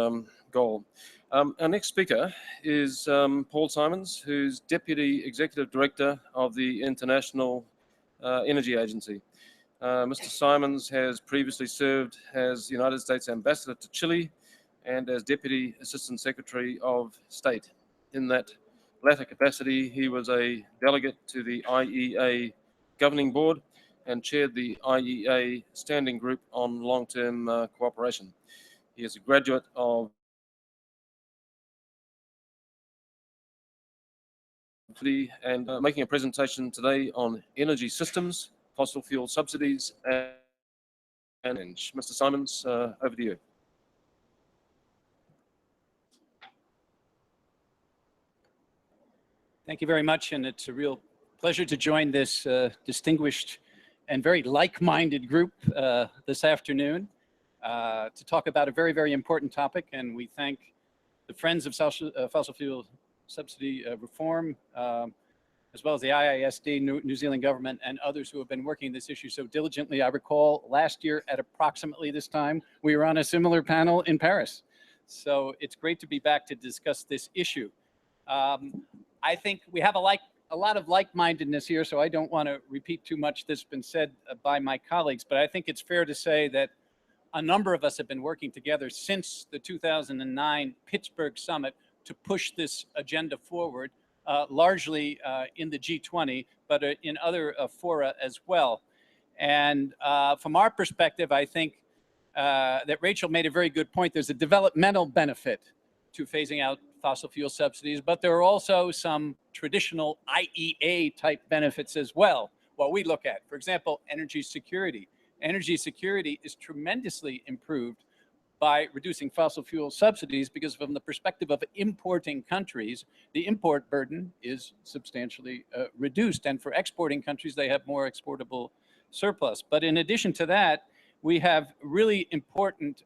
goal. Our next speaker is Paul Simons, who's Deputy Executive Director of the International Energy Agency. Mr. Simons has previously served as United States Ambassador to Chile and as Deputy Assistant Secretary of State. In that latter capacity, he was a delegate to the IEA Governing Board and chaired the IEA Standing Group on Long-Term Cooperation. He is a graduate of and making a presentation today on energy systems, fossil fuel subsidies, and Mr. Simons, over to you. Thank you very much, and it's a real pleasure to join this distinguished and very like-minded group this afternoon to talk about a very, very important topic. And we thank the Friends of Fossil Fuel Subsidy Reform, as well as the IISD, New Zealand government, and others who have been working this issue so diligently. I recall last year at approximately this time, we were on a similar panel in Paris. So it's great to be back to discuss this issue. I think we have a lot of like-mindedness here, so I don't want to repeat too much that's been said by my colleagues, but I think it's fair to say that a number of us have been working together since the 2009 Pittsburgh summit to push this agenda forward, largely in the G20, but in other fora as well. And from our perspective, I think that Rachel made a very good point. There's a developmental benefit to phasing out fossil fuel subsidies, but there are also some traditional IEA type benefits as well. What we look at, for example, energy security. Energy security is tremendously improved by reducing fossil fuel subsidies, because from the perspective of importing countries, the import burden is substantially reduced. And for exporting countries, they have more exportable surplus. But in addition to that, we have really important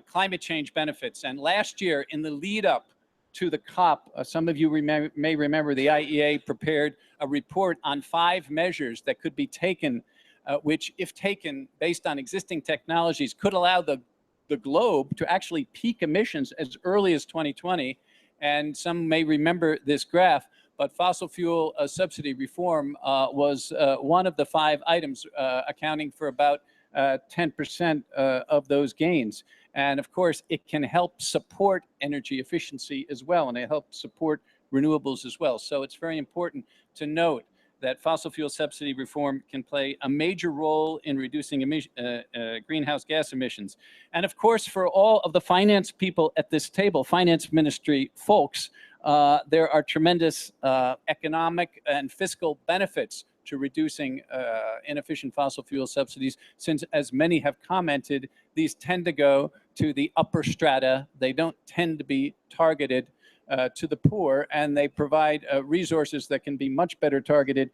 climate change benefits. And last year, in the lead up to the COP, some of you may remember the IEA prepared a report on 5 measures that could be taken, which, if taken based on existing technologies, could allow the globe to actually peak emissions as early as 2020. And some may remember this graph, but fossil fuel subsidy reform was one of the 5 items, accounting for about 10% of those gains. And of course, it can help support energy efficiency as well, and it helps support renewables as well. So it's very important to note that fossil fuel subsidy reform can play a major role in reducing greenhouse gas emissions. And of course, for all of the finance people at this table, finance ministry folks, there are tremendous economic and fiscal benefits to reducing inefficient fossil fuel subsidies, since, as many have commented, these tend to go to the upper strata. They don't tend to be targeted to the poor, and they provide resources that can be much better targeted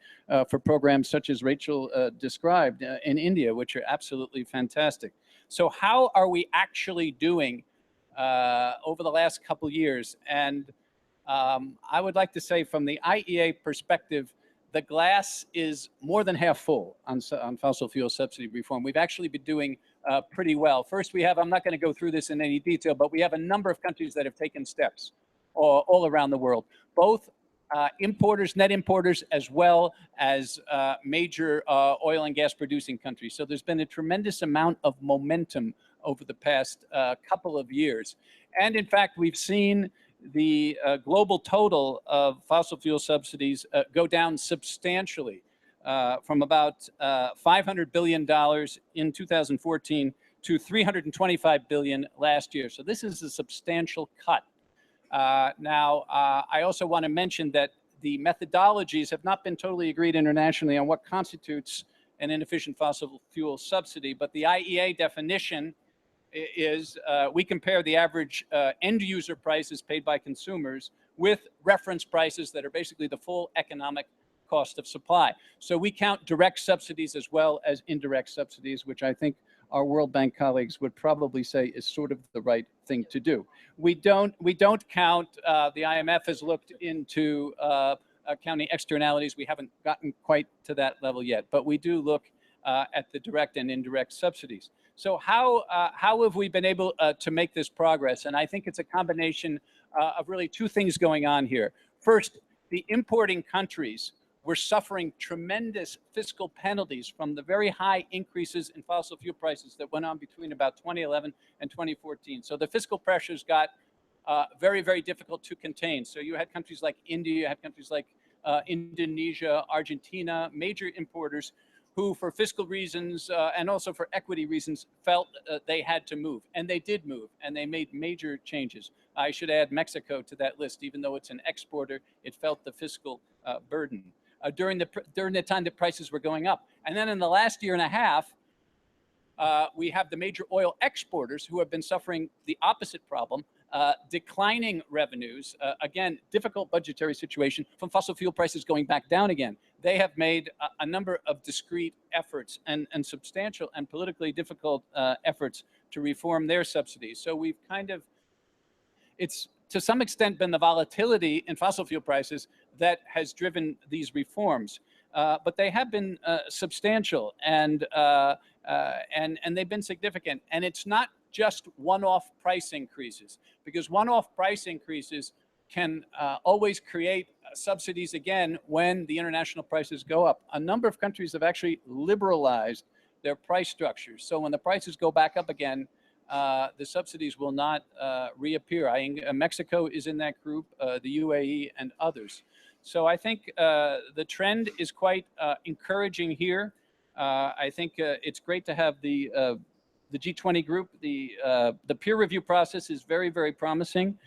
for programs such as Rachel described in India, which are absolutely fantastic. So how are we actually doing over the last couple years? And I would like to say, from the IEA perspective, the glass is more than half full on fossil fuel subsidy reform. We've actually been doing pretty well. First, we have, I'm not going to go through this in any detail, but we have a number of countries that have taken steps all around the world, both importers, net importers, as well as major oil and gas producing countries. So there's been a tremendous amount of momentum over the past couple of years. And in fact, we've seen the global total of fossil fuel subsidies go down substantially from about $500 billion in 2014 to $325 billion last year. So this is a substantial cut. Now, I also want to mention that the methodologies have not been totally agreed internationally on what constitutes an inefficient fossil fuel subsidy, but the IEA definition is we compare the average end user prices paid by consumers with reference prices that are basically the full economic cost of supply. So we count direct subsidies as well as indirect subsidies, which I think our World Bank colleagues would probably say is sort of the right thing to do. We don't count, the IMF has looked into counting externalities. We haven't gotten quite to that level yet, but we do look at the direct and indirect subsidies. So how have we been able to make this progress? And I think it's a combination of really 2 things going on here. First, the importing countries were suffering tremendous fiscal penalties from the very high increases in fossil fuel prices that went on between about 2011 and 2014. So the fiscal pressures got very, very difficult to contain. So you had countries like India, you had countries like Indonesia, Argentina, major importers who, for fiscal reasons and also for equity reasons, felt they had to move. And they did move, and they made major changes. I should add Mexico to that list. Even though it's an exporter, it felt the fiscal burden during the time that prices were going up. And then in the last year and a half, we have the major oil exporters who have been suffering the opposite problem, declining revenues, again, difficult budgetary situation from fossil fuel prices going back down again. They have made a number of discrete efforts and substantial and politically difficult efforts to reform their subsidies. So we've kind of, it's to some extent been the volatility in fossil fuel prices that has driven these reforms. But they have been substantial and they've been significant. And it's not just one-off price increases, because one-off price increases can always create subsidies again when the international prices go up. A number of countries have actually liberalized their price structures. So when the prices go back up again, the subsidies will not reappear. Mexico is in that group, the UAE and others. So I think the trend is quite encouraging here. I think it's great to have the G20 group. The peer review process is very, very promising.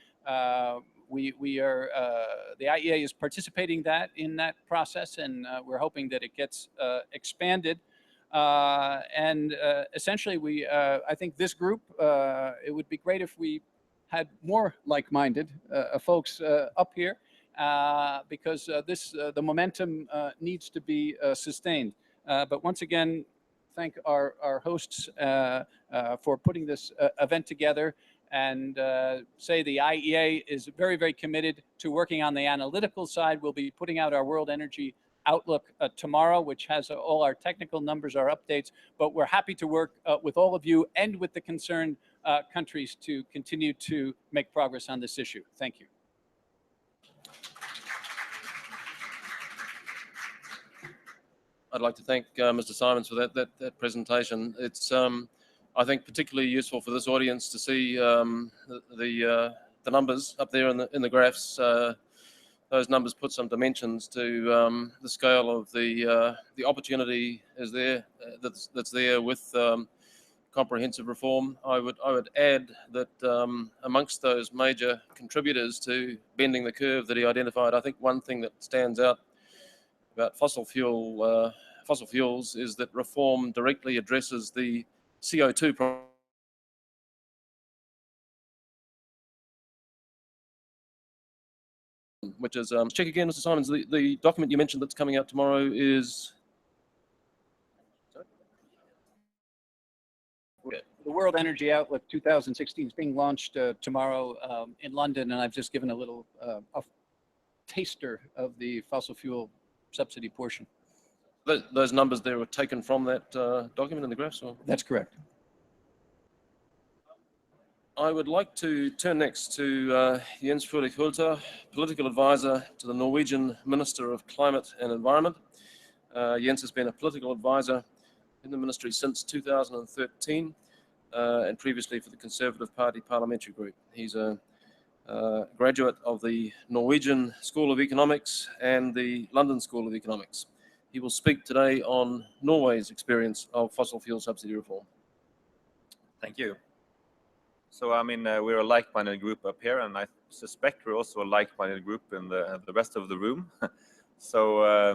We are, the IEA is participating in that process, and we're hoping that it gets expanded. Essentially, I think this group, it would be great if we had more like-minded folks up here, because the momentum needs to be sustained. But once again, thank our hosts for putting this event together, and say the IEA is very, very committed to working on the analytical side. We'll be putting out our World Energy Outlook tomorrow, which has all our technical numbers, our updates, but we're happy to work with all of you and with the concerned countries to continue to make progress on this issue. Thank you. I'd like to thank Mr. Simons for that presentation. It's I think particularly useful for this audience to see the numbers up there in the graphs. Those numbers put some dimensions to the scale of the opportunity is there that's there with comprehensive reform. I would add that amongst those major contributors to bending the curve that he identified, I think one thing that stands out about fossil fuels is that reform directly addresses the CO2 problem, which is check again, Mr. Simons. The document you mentioned that's coming out tomorrow is the World Energy Outlook 2016 is being launched tomorrow in London, and I've just given a little a taster of the fossil fuel subsidy portion. Those numbers there were taken from that document in the graphs? Or? That's correct. I would like to turn next to Jens Frølich Hulter, political advisor to the Norwegian Minister of Climate and Environment. Jens has been a political advisor in the ministry since 2013 and previously for the Conservative Party parliamentary group. He's a graduate of the Norwegian School of Economics and the London School of Economics. He will speak today on Norway's experience of fossil fuel subsidy reform. Thank you. So, I mean, we're a like-minded group up here, and I suspect we're also a like-minded group in the rest of the room. So, I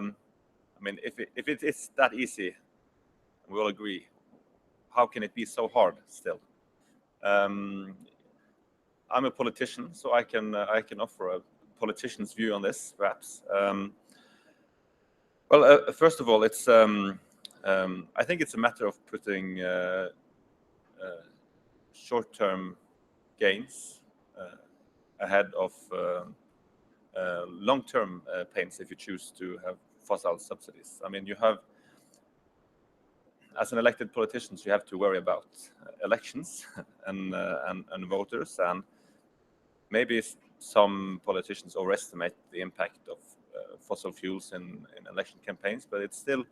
mean, if it is that easy, we all agree, how can it be so hard still? I'm a politician, so I can offer a politician's view on this, perhaps. Well, first of all, it's I think it's a matter of putting short-term gains ahead of long-term pains if you choose to have fossil subsidies. I mean, you have, as an elected politician, you have to worry about elections and voters, and maybe some politicians overestimate the impact of fossil fuels in election campaigns, but it's still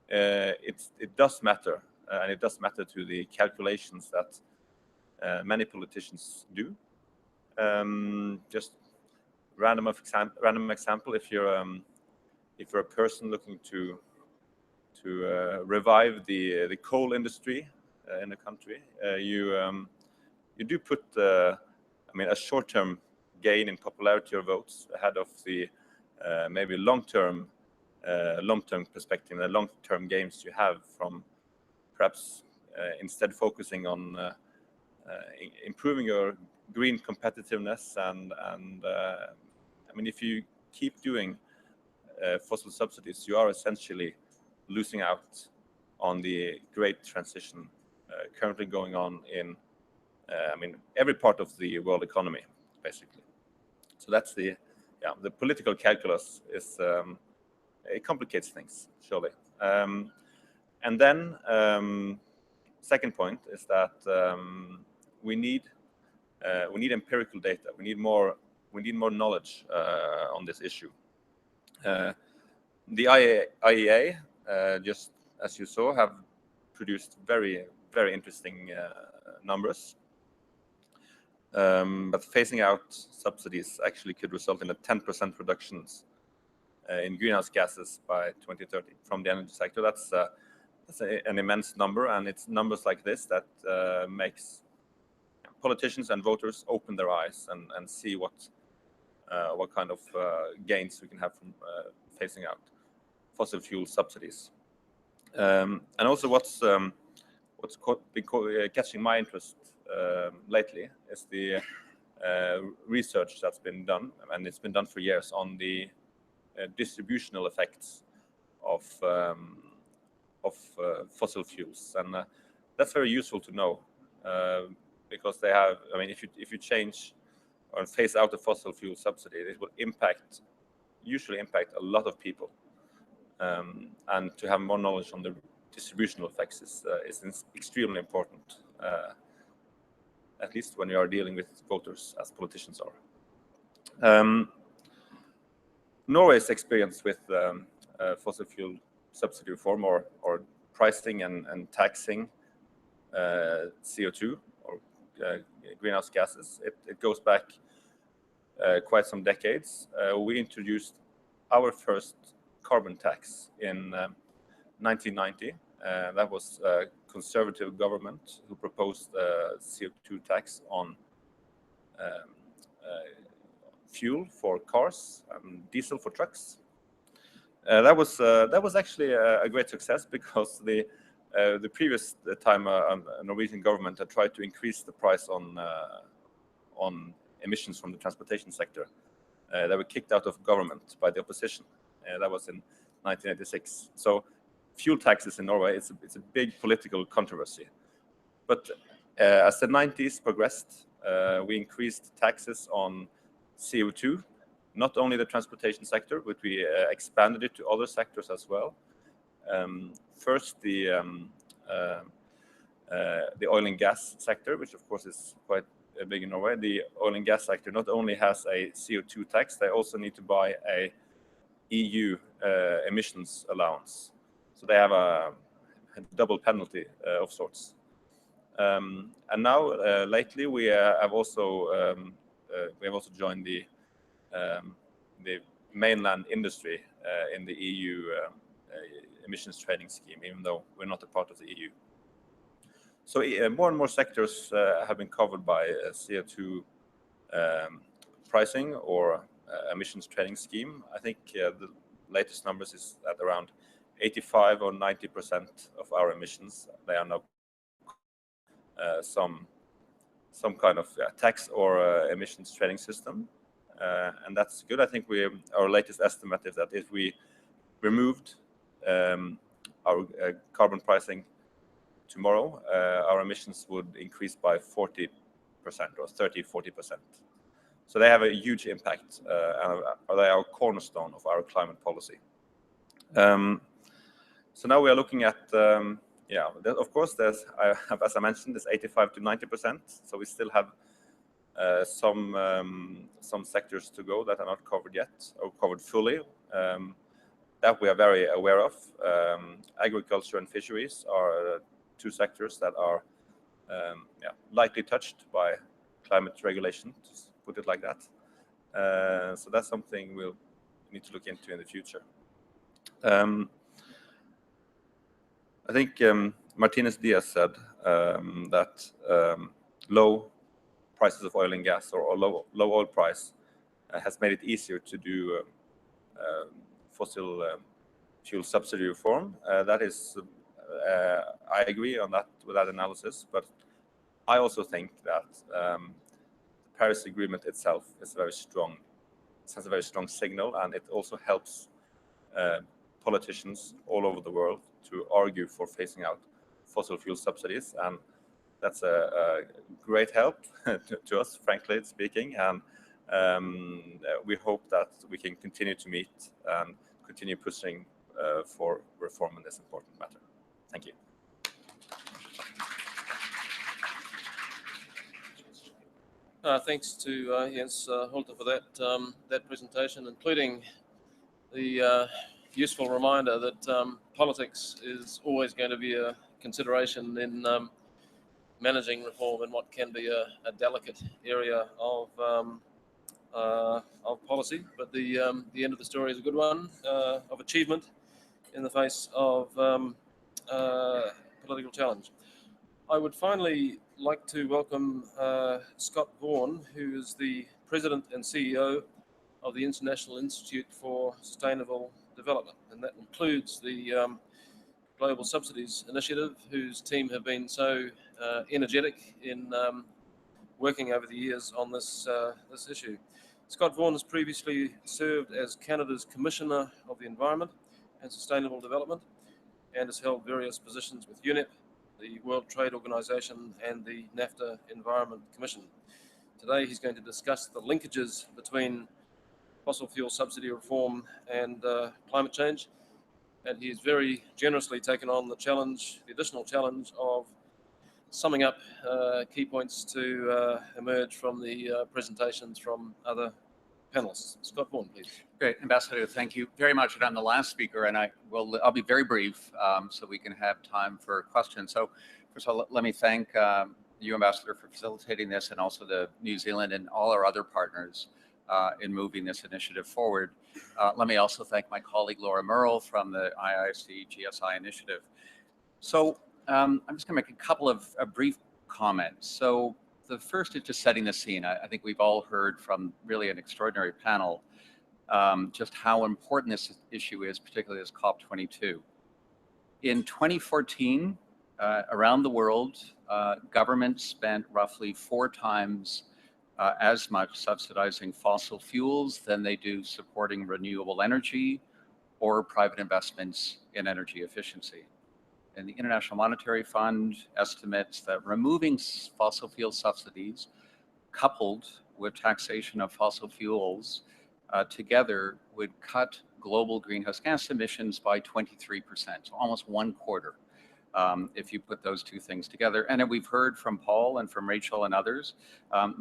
it does matter, and it does matter to the calculations that many politicians do. Just random example: if you're a person looking to revive the coal industry in the country, you do put I mean, a short-term gain in popularity or votes ahead of the maybe long-term perspective, the long-term gains you have from perhaps instead focusing on improving your green competitiveness and I mean, if you keep doing fossil subsidies, you are essentially losing out on the great transition currently going on in I mean, every part of the world economy, basically. So that's the political calculus is it complicates things, surely. And then second point is that we need empirical data. We need more knowledge on this issue. The IEA, just as you saw, have produced very, very interesting numbers. But phasing out subsidies actually could result in a 10% reductions in greenhouse gases by 2030 from the energy sector. That's an immense number, and it's numbers like this that makes politicians and voters open their eyes and see what kind of gains we can have from phasing out fossil fuel subsidies. And also, what's been catching my interest lately is the research that's been done, and it's been done for years, on the distributional effects of fossil fuels, and that's very useful to know because they have. I mean, if you change or phase out the fossil fuel subsidy, it will usually impact a lot of people, and to have more knowledge on the distributional effects is extremely important, at least when you are dealing with voters as politicians are. Norway's experience with fossil fuel subsidy reform or pricing and taxing CO2 or greenhouse gases, it goes back quite some decades. We introduced our first carbon tax in 1990. That was a conservative government who proposed a CO2 tax on fuel for cars and diesel for trucks. That was actually a great success because the previous time a Norwegian government had tried to increase the price on emissions from the transportation sector. They were kicked out of government by the opposition. That was in 1986. So fuel taxes in Norway, it's a big political controversy. But as the 90s progressed, we increased taxes on CO2, not only the transportation sector, but we expanded it to other sectors as well. First, the oil and gas sector, which of course is quite big in Norway. The oil and gas sector not only has a CO2 tax, they also need to buy a EU emissions allowance. So they have a double penalty of sorts. And now, lately, we have also joined the mainland industry in the EU emissions trading scheme, even though we're not a part of the EU. So more and more sectors have been covered by a CO2 pricing or emissions trading scheme. I think the latest numbers is at around 85 or 90% of our emissions. They are now some kind of tax or emissions trading system, and that's good. I think our latest estimate is that if we removed our carbon pricing tomorrow, our emissions would increase by 40% or 30-40%. So they have a huge impact, and they are a cornerstone of our climate policy. So now we are looking at, of course, as I mentioned, there's 85 to 90%. So we still have some sectors to go that are not covered yet or covered fully. That we are very aware of. Agriculture and fisheries are two sectors that are lightly touched by climate regulation, to put it like that. So that's something we'll need to look into in the future. I think Martinez Diaz said that low prices of oil and gas or low oil price has made it easier to do fossil fuel subsidy reform. That is, I agree on that with that analysis, but I also think that the Paris Agreement itself is very strong. It has a very strong signal, and it also helps politicians all over the world to argue for phasing out fossil fuel subsidies, and that's a great help to us, frankly speaking. And we hope that we can continue to meet and continue pushing for reform in this important matter. Thank you. Thanks to Jens Holte for that presentation, including the useful reminder that politics is always going to be a consideration in managing reform in what can be a delicate area of policy. But the end of the story is a good one, of achievement in the face of political challenge. I would finally like to welcome Scott Vaughan, who is the President and CEO of the International Institute for Sustainable Development, and that includes the Global Subsidies Initiative, whose team have been so energetic in working over the years on this issue. Scott Vaughan has previously served as Canada's Commissioner of the Environment and Sustainable Development, and has held various positions with UNEP, the World Trade Organization, and the NAFTA Environment Commission. Today he's going to discuss the linkages between fossil fuel subsidy reform and climate change, and he's very generously taken on the challenge, the additional challenge of summing up key points to emerge from the presentations from other panelists. Scott Vaughan, please. Great, Ambassador, thank you very much. And I'm the last speaker, and I'll be very brief so we can have time for questions. So first of all, let me thank you, Ambassador, for facilitating this, and also the New Zealand and all our other partners in moving this initiative forward. Let me also thank my colleague Laura Merle from the IISD GSI initiative. So I'm just going to make a couple of brief comments. So the first is just setting the scene. I think we've all heard from really an extraordinary panel just how important this issue is, particularly as COP22. In 2014, around the world, governments spent roughly 4 times as much subsidizing fossil fuels than they do supporting renewable energy or private investments in energy efficiency. And the International Monetary Fund estimates that removing fossil fuel subsidies coupled with taxation of fossil fuels together would cut global greenhouse gas emissions by 23%, so almost 1/4 if you put those two things together. And we've heard from Paul and from Rachel and others,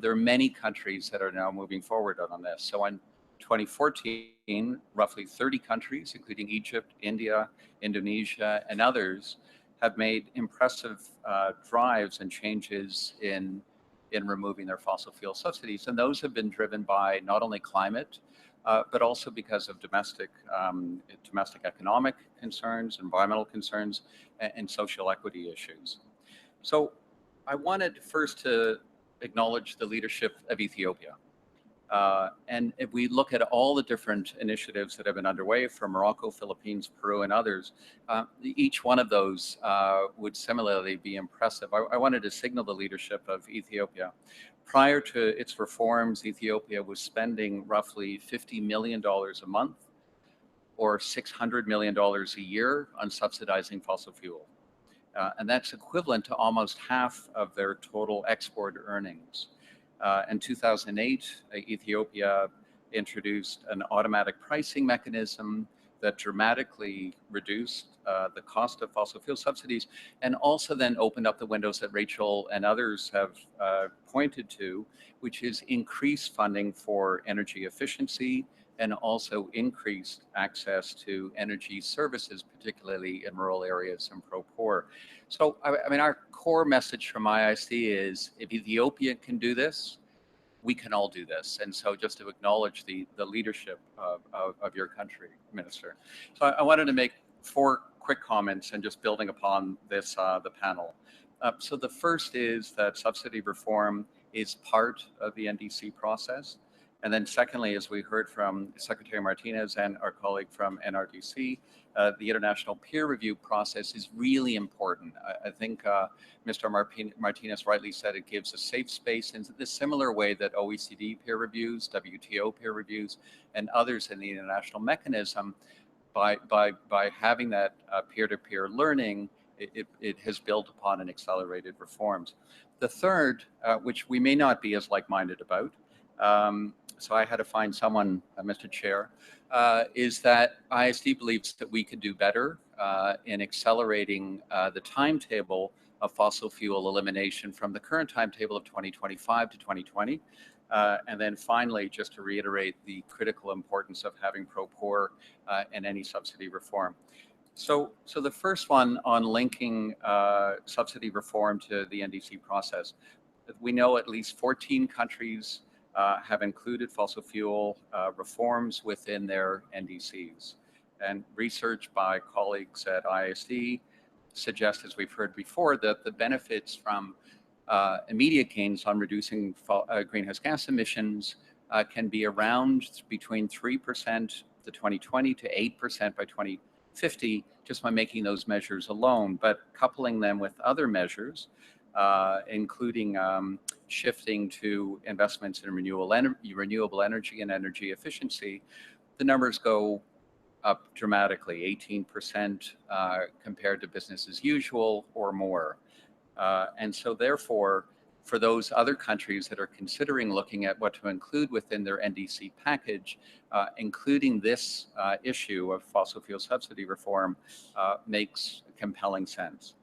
there are many countries that are now moving forward on this. So in 2014, roughly 30 countries, including Egypt, India, Indonesia, and others, have made impressive drives and changes in removing their fossil fuel subsidies. And those have been driven by not only climate, but also because of domestic economic concerns, environmental concerns, and social equity issues. So I wanted first to acknowledge the leadership of Ethiopia. And if we look at all the different initiatives that have been underway from Morocco, Philippines, Peru, and others, each one of those would similarly be impressive. I wanted to signal the leadership of Ethiopia. Prior to its reforms, Ethiopia was spending roughly $50 million a month or $600 million a year on subsidizing fossil fuel. And that's equivalent to almost half of their total export earnings. In 2008, Ethiopia introduced an automatic pricing mechanism that dramatically reduced the cost of fossil fuel subsidies, and also then opened up the windows that Rachel and others have pointed to, which is increased funding for energy efficiency and also increased access to energy services, particularly in rural areas and pro-poor. So, I mean, our core message from IISD is, if Ethiopia can do this, we can all do this. And so just to acknowledge the leadership of your country, Minister. So I wanted to make 4 quick comments and just building upon this, the panel. So the first is that subsidy reform is part of the NDC process. And then secondly, as we heard from Secretary Martinez and our colleague from NRDC, the international peer review process is really important. I think Mr. Martinez rightly said it gives a safe space in the similar way that OECD peer reviews, WTO peer reviews, and others in the international mechanism. By having that peer-to-peer learning, it has built upon and accelerated reforms. The third, which we may not be as like-minded about, so I had to find someone, Mr. Chair, is that ISD believes that we could do better in accelerating the timetable of fossil fuel elimination from the current timetable of 2025 to 2020. And then finally, just to reiterate the critical importance of having pro-poor in any subsidy reform. So the first one on linking subsidy reform to the NDC process. We know at least 14 countries have included fossil fuel reforms within their NDCs. And research by colleagues at ISD suggests, as we've heard before, that the benefits from immediate gains on reducing greenhouse gas emissions can be around between 3% to 2020 to 8% by 2050, just by making those measures alone. But coupling them with other measures, including shifting to investments in renewable energy and energy efficiency, the numbers go up dramatically, 18% compared to business as usual or more. And so therefore, for those other countries that are considering looking at what to include within their NDC package, including this issue of fossil fuel subsidy reform makes compelling sense.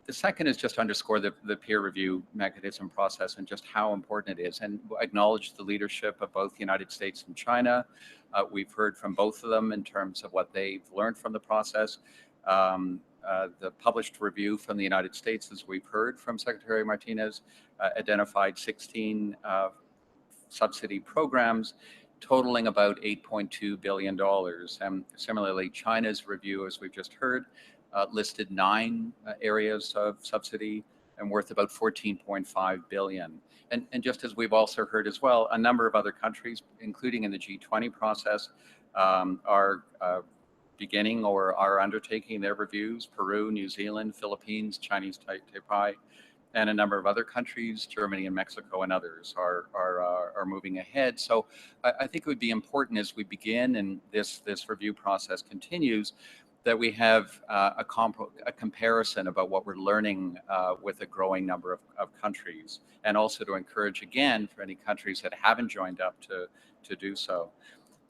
The second is just to underscore the peer review mechanism process and just how important it is, and acknowledge the leadership of both the United States and China. We've heard from both of them in terms of what they've learned from the process. The published review from the United States, as we've heard from Secretary Martinez, identified 16 subsidy programs totaling about $8.2 billion. And similarly, China's review, as we've just heard, listed 9 areas of subsidy and worth about $14.5 billion. And just as we've also heard as well, a number of other countries, including in the G20 process, are beginning or are undertaking their reviews. Peru, New Zealand, Philippines, Chinese Taipei, and a number of other countries, Germany and Mexico and others are moving ahead. So I think it would be important as we begin and this review process continues, that we have a comparison about what we're learning with a growing number of countries, and also to encourage again for any countries that haven't joined up to do so.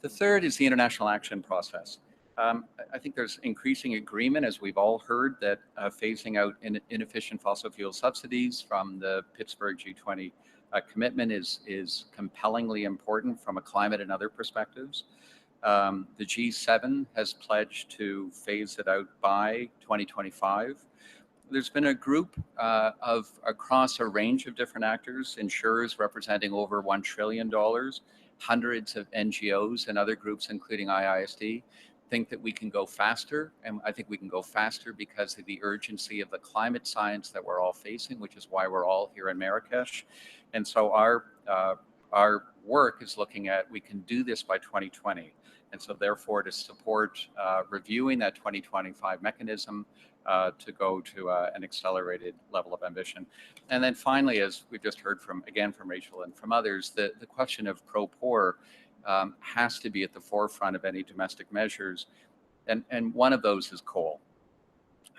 The third is the international action process. I think there's increasing agreement, as we've all heard, that phasing out inefficient fossil fuel subsidies from the Pittsburgh G20 commitment is compellingly important from a climate and other perspectives. The G7 has pledged to phase it out by 2025. There's been a group across a range of different actors, insurers representing over $1 trillion, hundreds of NGOs and other groups, including IISD, think that we can go faster. And I think we can go faster because of the urgency of the climate science that we're all facing, which is why we're all here in Marrakesh. And so our work is looking at, we can do this by 2020. And so therefore to support reviewing that 2025 mechanism to go to an accelerated level of ambition. And then finally, as we've just heard from Rachel and from others, the question of pro-poor has to be at the forefront of any domestic measures. And one of those is coal.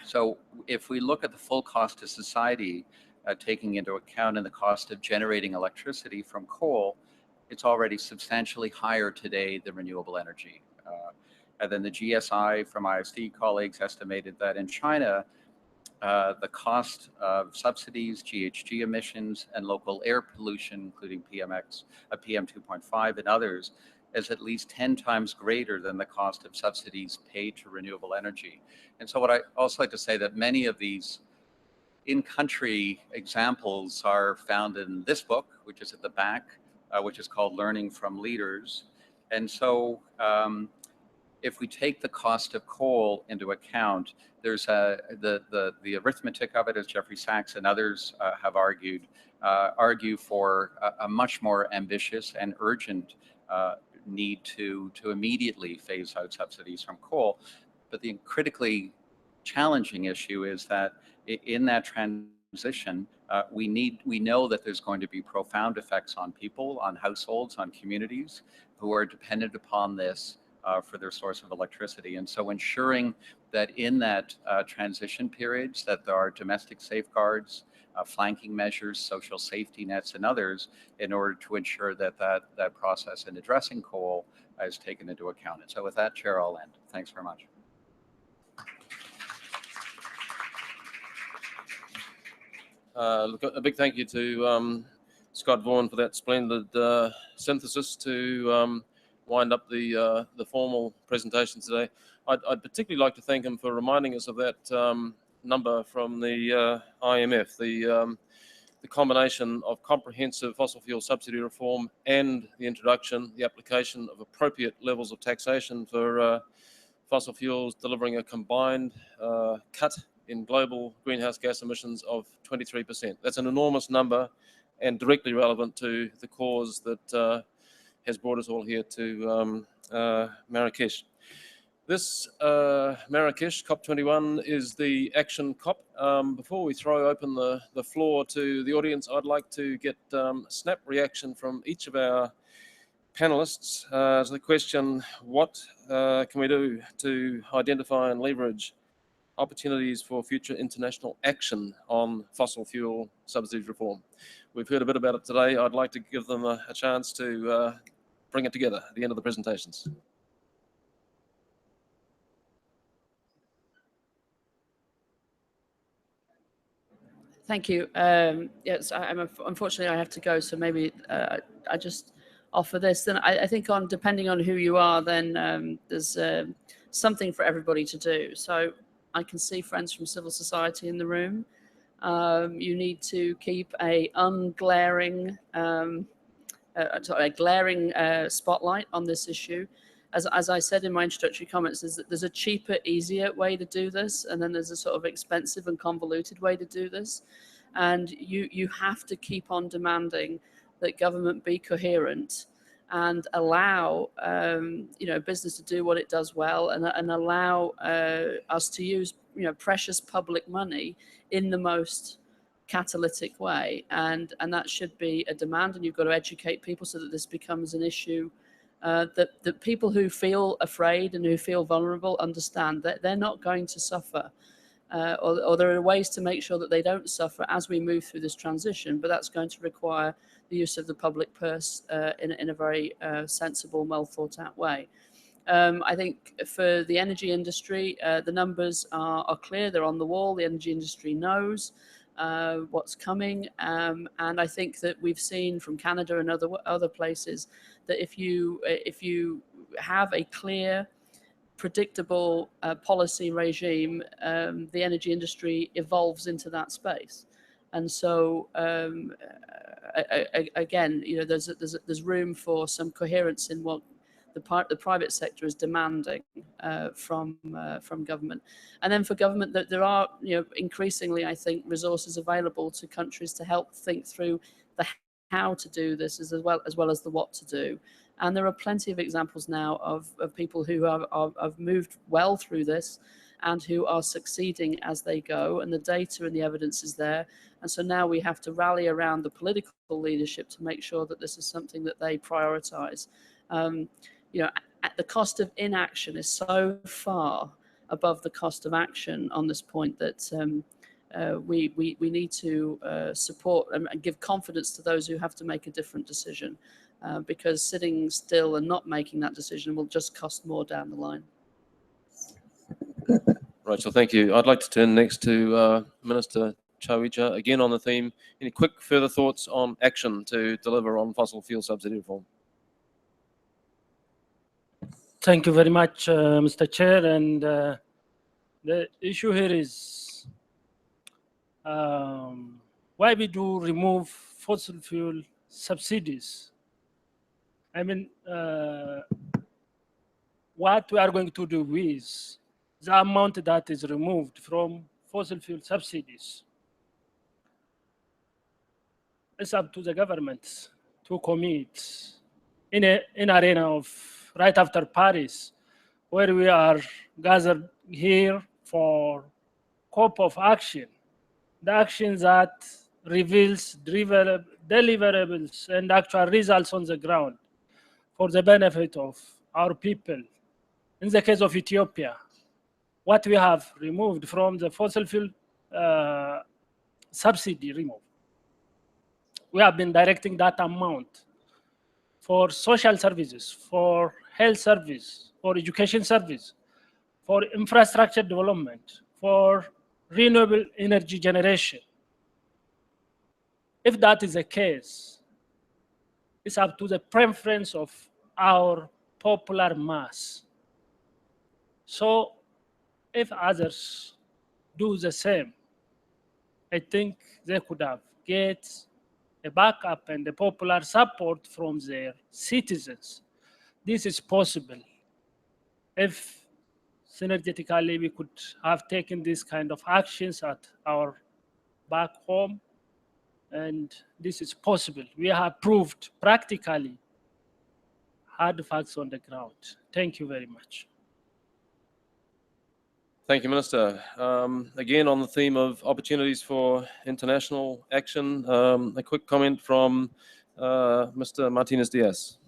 So if we look at the full cost to society, taking into account in the cost of generating electricity from coal, it's already substantially higher today than renewable energy. And then the GSI from ISD colleagues estimated that in China, the cost of subsidies, GHG emissions, and local air pollution, including PM2.5 and others, is at least 10 times greater than the cost of subsidies paid to renewable energy. And so what I also like to say that many of these in-country examples are found in this book, which is at the back, which is called Learning from Leaders. And so if we take the cost of coal into account, there's the arithmetic of it, as Jeffrey Sachs and others have argued, argue for a much more ambitious and urgent need to immediately phase out subsidies from coal. But the critically challenging issue is that in that transition, we know that there's going to be profound effects on people, on households, on communities who are dependent upon this for their source of electricity. And so ensuring that in that transition periods that there are domestic safeguards, flanking measures, social safety nets, and others in order to ensure that that process in addressing coal is taken into account. And so with that, Chair, I'll end. Thanks very much. Look, a big thank you to Scott Vaughan for that splendid synthesis to wind up the formal presentation today. I'd particularly like to thank him for reminding us of that number from the IMF, the combination of comprehensive fossil fuel subsidy reform and the introduction, the application of appropriate levels of taxation for fossil fuels, delivering a combined cut in global greenhouse gas emissions of 23%. That's an enormous number and directly relevant to the cause that has brought us all here to Marrakesh. This Marrakesh COP21 is the action COP. Before we throw open the floor to the audience, I'd like to get snap reaction from each of our panelists to the question, what can we do to identify and leverage opportunities for future international action on fossil fuel subsidies reform? We've heard a bit about it today. I'd like to give them a chance to bring it together at the end of the presentations. Thank you. Yes, unfortunately I have to go, so maybe I just offer this. Then I think depending on who you are, then there's something for everybody to do. So I can see friends from civil society in the room. You need to keep a glaring spotlight on this issue. As I said in my introductory comments, there's a cheaper, easier way to do this, and then there's a sort of expensive and convoluted way to do this. And you have to keep on demanding that government be coherent and allow business to do what it does well, and allow us to use precious public money in the most catalytic way, and that should be a demand. And you've got to educate people so that this becomes an issue that people who feel afraid and who feel vulnerable understand that they're not going to suffer, or there are ways to make sure that they don't suffer as we move through this transition, but that's going to require the use of the public purse in a very sensible, well thought out way. I think for the energy industry, the numbers are clear, they're on the wall, the energy industry knows what's coming, and I think that we've seen from Canada and other places that if you have a clear, predictable policy regime, the energy industry evolves into that space. And so again, there's room for some coherence in what the private sector is demanding from government. And then for government, that there are increasingly, I think, resources available to countries to help think through the how to do this as well as the what to do. And there are plenty of examples now of people who have moved well through this and who are succeeding as they go, and the data and the evidence is there. And so now we have to rally around the political leadership to make sure that this is something that they prioritize. The cost of inaction is so far above the cost of action on this point that we need to support and give confidence to those who have to make a different decision, because sitting still and not making that decision will just cost more down the line. Rachel, thank you. I'd like to turn next to Minister Chawija, again on the theme. Any quick further thoughts on action to deliver on fossil fuel subsidy reform? Thank you very much, Mr. Chair. And the issue here is why we do remove fossil fuel subsidies. I mean, what we are going to do with the amount that is removed from fossil fuel subsidies. It's up to the government to commit in an arena of right after Paris, where we are gathered here for scope of action, the actions that reveals deliverables and actual results on the ground for the benefit of our people. In the case of Ethiopia, what we have removed from the fossil fuel subsidy removal, we have been directing that amount for social services, for health service, for education service, for infrastructure development, for renewable energy generation. If that is the case, it's up to the preference of our popular mass. So if others do the same, I think they could have get a backup and the popular support from their citizens. This is possible if synergetically we could have taken this kind of actions at our back home, and this is possible. We have proved practically hard facts on the ground. Thank you very much. Thank you, Minister. Again, on the theme of opportunities for international action, a quick comment from Mr. Martinez-Diaz.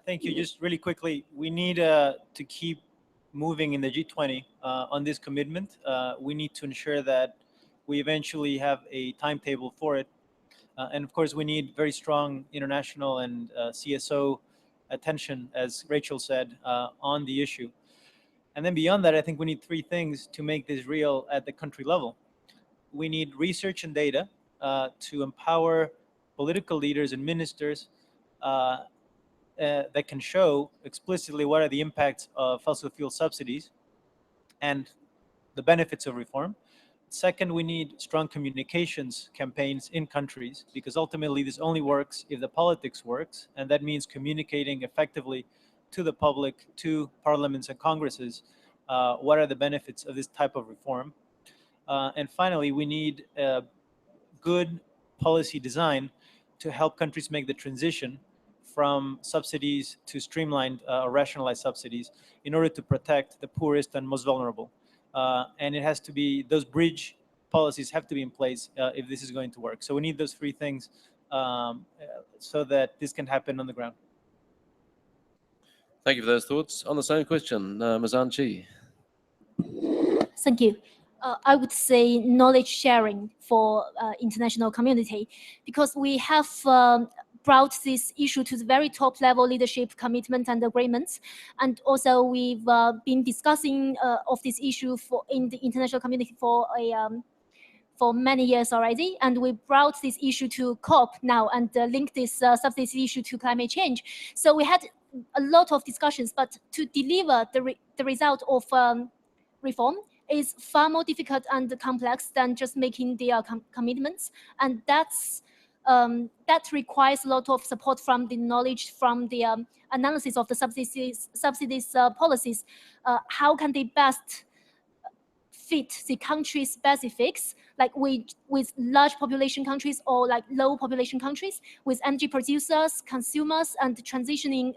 Thank you. Just really quickly, we need to keep moving in the G20 on this commitment. We need to ensure that we eventually have a timetable for it. And of course, we need very strong international and CSO attention, as Rachel said, on the issue. And then beyond that, I think we need three things to make this real at the country level. We need research and data to empower political leaders and ministers that can show explicitly what are the impacts of fossil fuel subsidies and the benefits of reform. Second, we need strong communications campaigns in countries, because ultimately this only works if the politics works, and that means communicating effectively to the public, to parliaments and congresses, what are the benefits of this type of reform. And finally, we need good policy design to help countries make the transition from subsidies to streamlined or rationalized subsidies in order to protect the poorest and most vulnerable. And it has to be, those bridge policies have to be in place if this is going to work. So we need those three things so that this can happen on the ground. Thank you for those thoughts. On the same question, Ms. Anchi. Thank you. I would say knowledge sharing for international community, because we have brought this issue to the very top level leadership commitment and agreements. And also we've been discussing of this issue in the international community for many years already. And we brought this issue to COP now and linked this subsidies issue to climate change. So we had a lot of discussions, but to deliver the result of reform is far more difficult and complex than just making their commitments. And that's that requires a lot of support from the knowledge, from the analysis of the subsidies policies. How can they best fit the country specifics, like with large population countries or like low population countries, with energy producers, consumers, and transitioning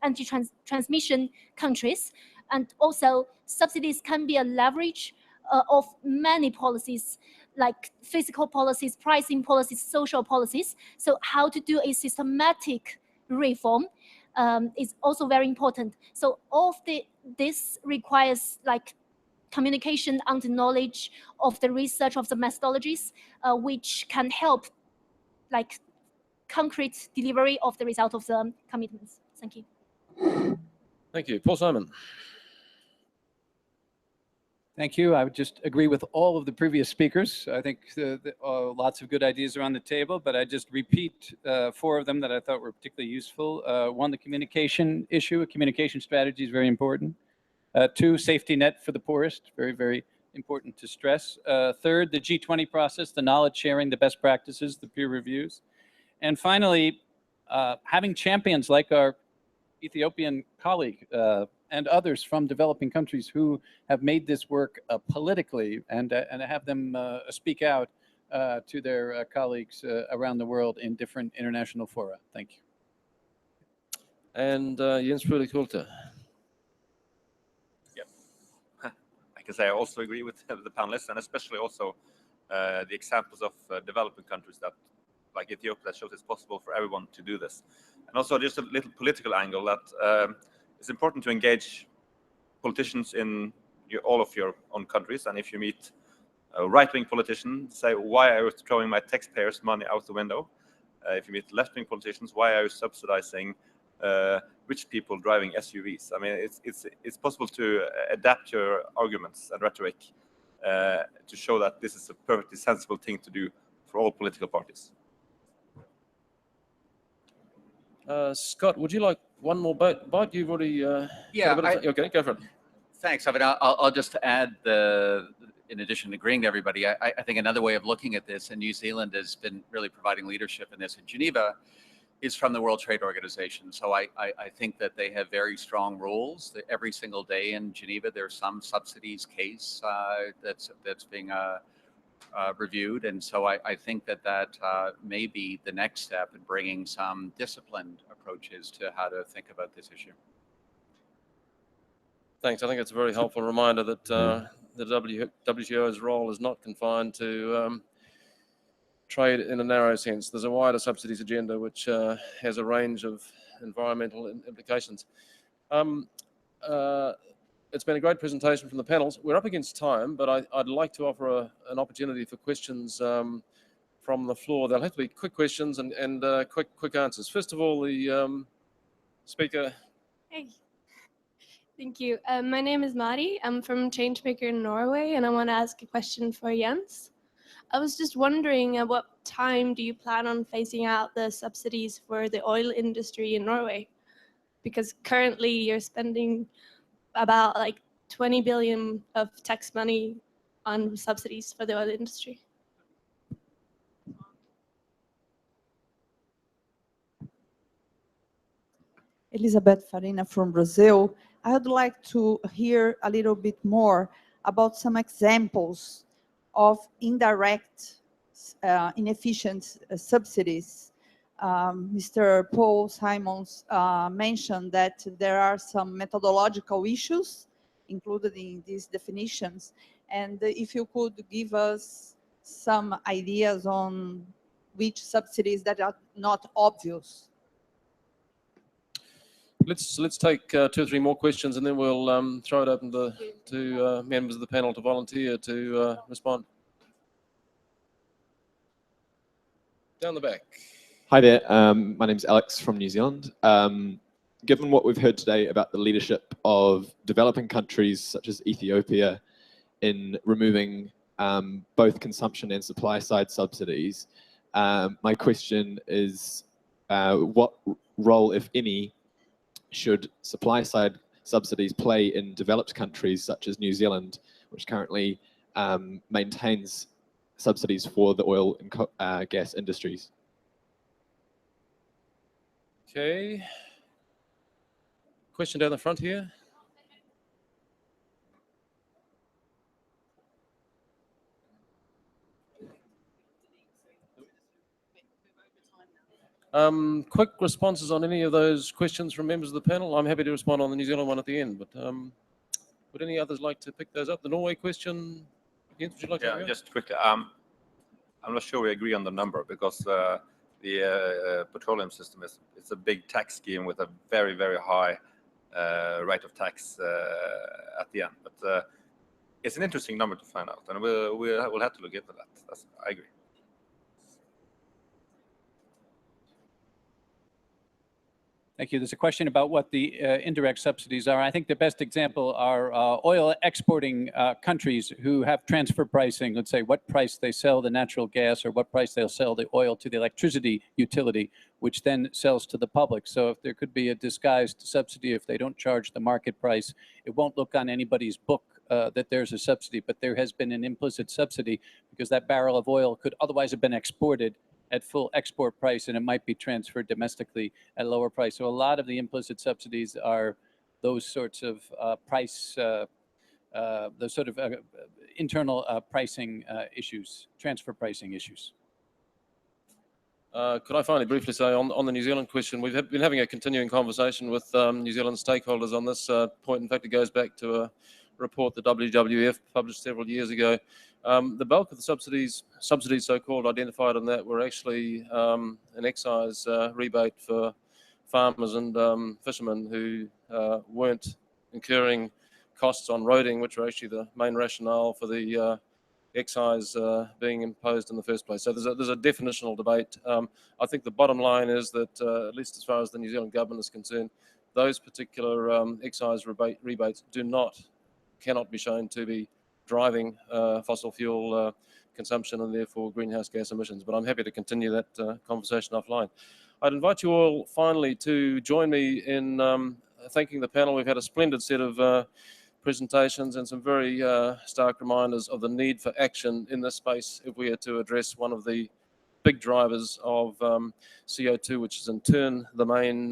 energy transmission countries. And also subsidies can be a leverage of many policies, like fiscal policies, pricing policies, social policies. So how to do a systematic reform is also very important. So all of this requires like communication on the knowledge of the research of the methodologies, which can help like concrete delivery of the result of the commitments. Thank you. Thank you. Paul Simon. Thank you. I would just agree with all of the previous speakers. I think lots of good ideas are on the table, but I just repeat 4 of them that I thought were particularly useful. 1, the communication issue. A communication strategy is very important. 2, safety net for the poorest. Very, very important to stress. 3rd, the G20 process, the knowledge sharing, the best practices, the peer reviews. And finally, having champions like our Ethiopian colleague and others from developing countries who have made this work politically, and have them speak out to their colleagues around the world in different international fora. Thank you. And Jens Kulte. Yeah, I can say I also agree with the panelists, and especially also the examples of developing countries that, like Ethiopia, that shows it's possible for everyone to do this. And also just a little political angle that it's important to engage politicians in all of your own countries. And if you meet a right-wing politician, say, why are you throwing my taxpayers' money out the window? If you meet left-wing politicians, why are you subsidizing rich people driving SUVs? I mean, it's possible to adapt your arguments and rhetoric to show that this is a perfectly sensible thing to do for all political parties. Scott, would you like one more bite? You've already okay, go for it. Thanks. I mean, I'll just add in addition to agreeing to everybody, I think another way of looking at this, and New Zealand has been really providing leadership in this in Geneva, is from the World Trade Organization. So I think that they have very strong rules. That every single day in Geneva, there's some subsidies case that's being reviewed. And so I think that may be the next step in bringing some disciplined approaches to how to think about this issue. Thanks. I think it's a very helpful reminder that the WTO's role is not confined to trade in a narrow sense. There's a wider subsidies agenda which has a range of environmental implications. It's been a great presentation from the panels. We're up against time, but I'd like to offer an opportunity for questions from the floor. They'll have to be quick questions and quick answers. First of all, the speaker. Hey, thank you. My name is Mari. I'm from Changemaker in Norway, and I want to ask a question for Jens. I was just wondering, at what time do you plan on phasing out the subsidies for the oil industry in Norway? Because currently you're spending about like 20 billion of tax money on subsidies for the oil industry. Elizabeth Farina from Brazil. I would like to hear a little bit more about some examples of indirect inefficient subsidies. Mr. Paul Simons mentioned that there are some methodological issues included in these definitions. And if you could give us some ideas on which subsidies that are not obvious. Let's take 2 or 3 more questions, and then we'll throw it open to members of the panel to volunteer to respond. Down the back. Hi there. My name's Alex from New Zealand. Given what we've heard today about the leadership of developing countries such as Ethiopia in removing both consumption and supply side subsidies, my question is what role, if any, should supply side subsidies play in developed countries such as New Zealand, which currently maintains subsidies for the oil and gas industries? Okay. Question down the front here. Quick responses on any of those questions from members of the panel. I'm happy to respond on the New Zealand one at the end, but would any others like to pick those up? The Norway question, Jens, would you like to? Yeah, just quickly. I'm not sure we agree on the number because the petroleum system it's a big tax scheme with a very, very high rate of tax at the end. But it's an interesting number to find out, and we'll have to look into that. I agree. Thank you. There's a question about what the indirect subsidies are. I think the best example are oil exporting countries who have transfer pricing. Let's say what price they sell the natural gas or what price they'll sell the oil to the electricity utility, which then sells to the public. So if there could be a disguised subsidy, if they don't charge the market price, it won't look on anybody's book that there's a subsidy, but there has been an implicit subsidy because that barrel of oil could otherwise have been exported at full export price, and it might be transferred domestically at lower price. So a lot of the implicit subsidies are those sorts of price, those sort of internal pricing issues, transfer pricing issues. Could I finally briefly say on the New Zealand question, we've been having a continuing conversation with New Zealand stakeholders on this point. In fact, it goes back to a report the WWF published several years ago. The bulk of the subsidies so-called identified in that were actually an excise rebate for farmers and fishermen who weren't incurring costs on roading, which were actually the main rationale for the excise being imposed in the first place. So there's a definitional debate. I think the bottom line is that, at least as far as the New Zealand government is concerned, those particular excise rebates cannot be shown to be driving fossil fuel consumption and therefore greenhouse gas emissions. But I'm happy to continue that conversation offline. I'd invite you all finally to join me in thanking the panel. We've had a splendid set of presentations and some very stark reminders of the need for action in this space if we are to address one of the big drivers of CO2, which is in turn the main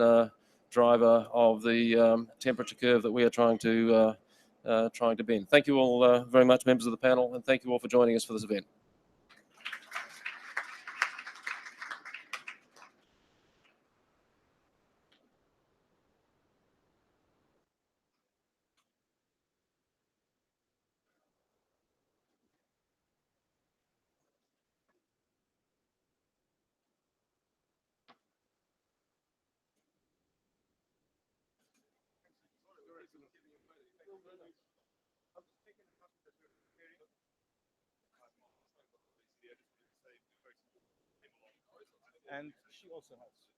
driver of the temperature curve that we are trying to bend. Thank you all very much, members of the panel, and thank you all for joining us for this event. and she also has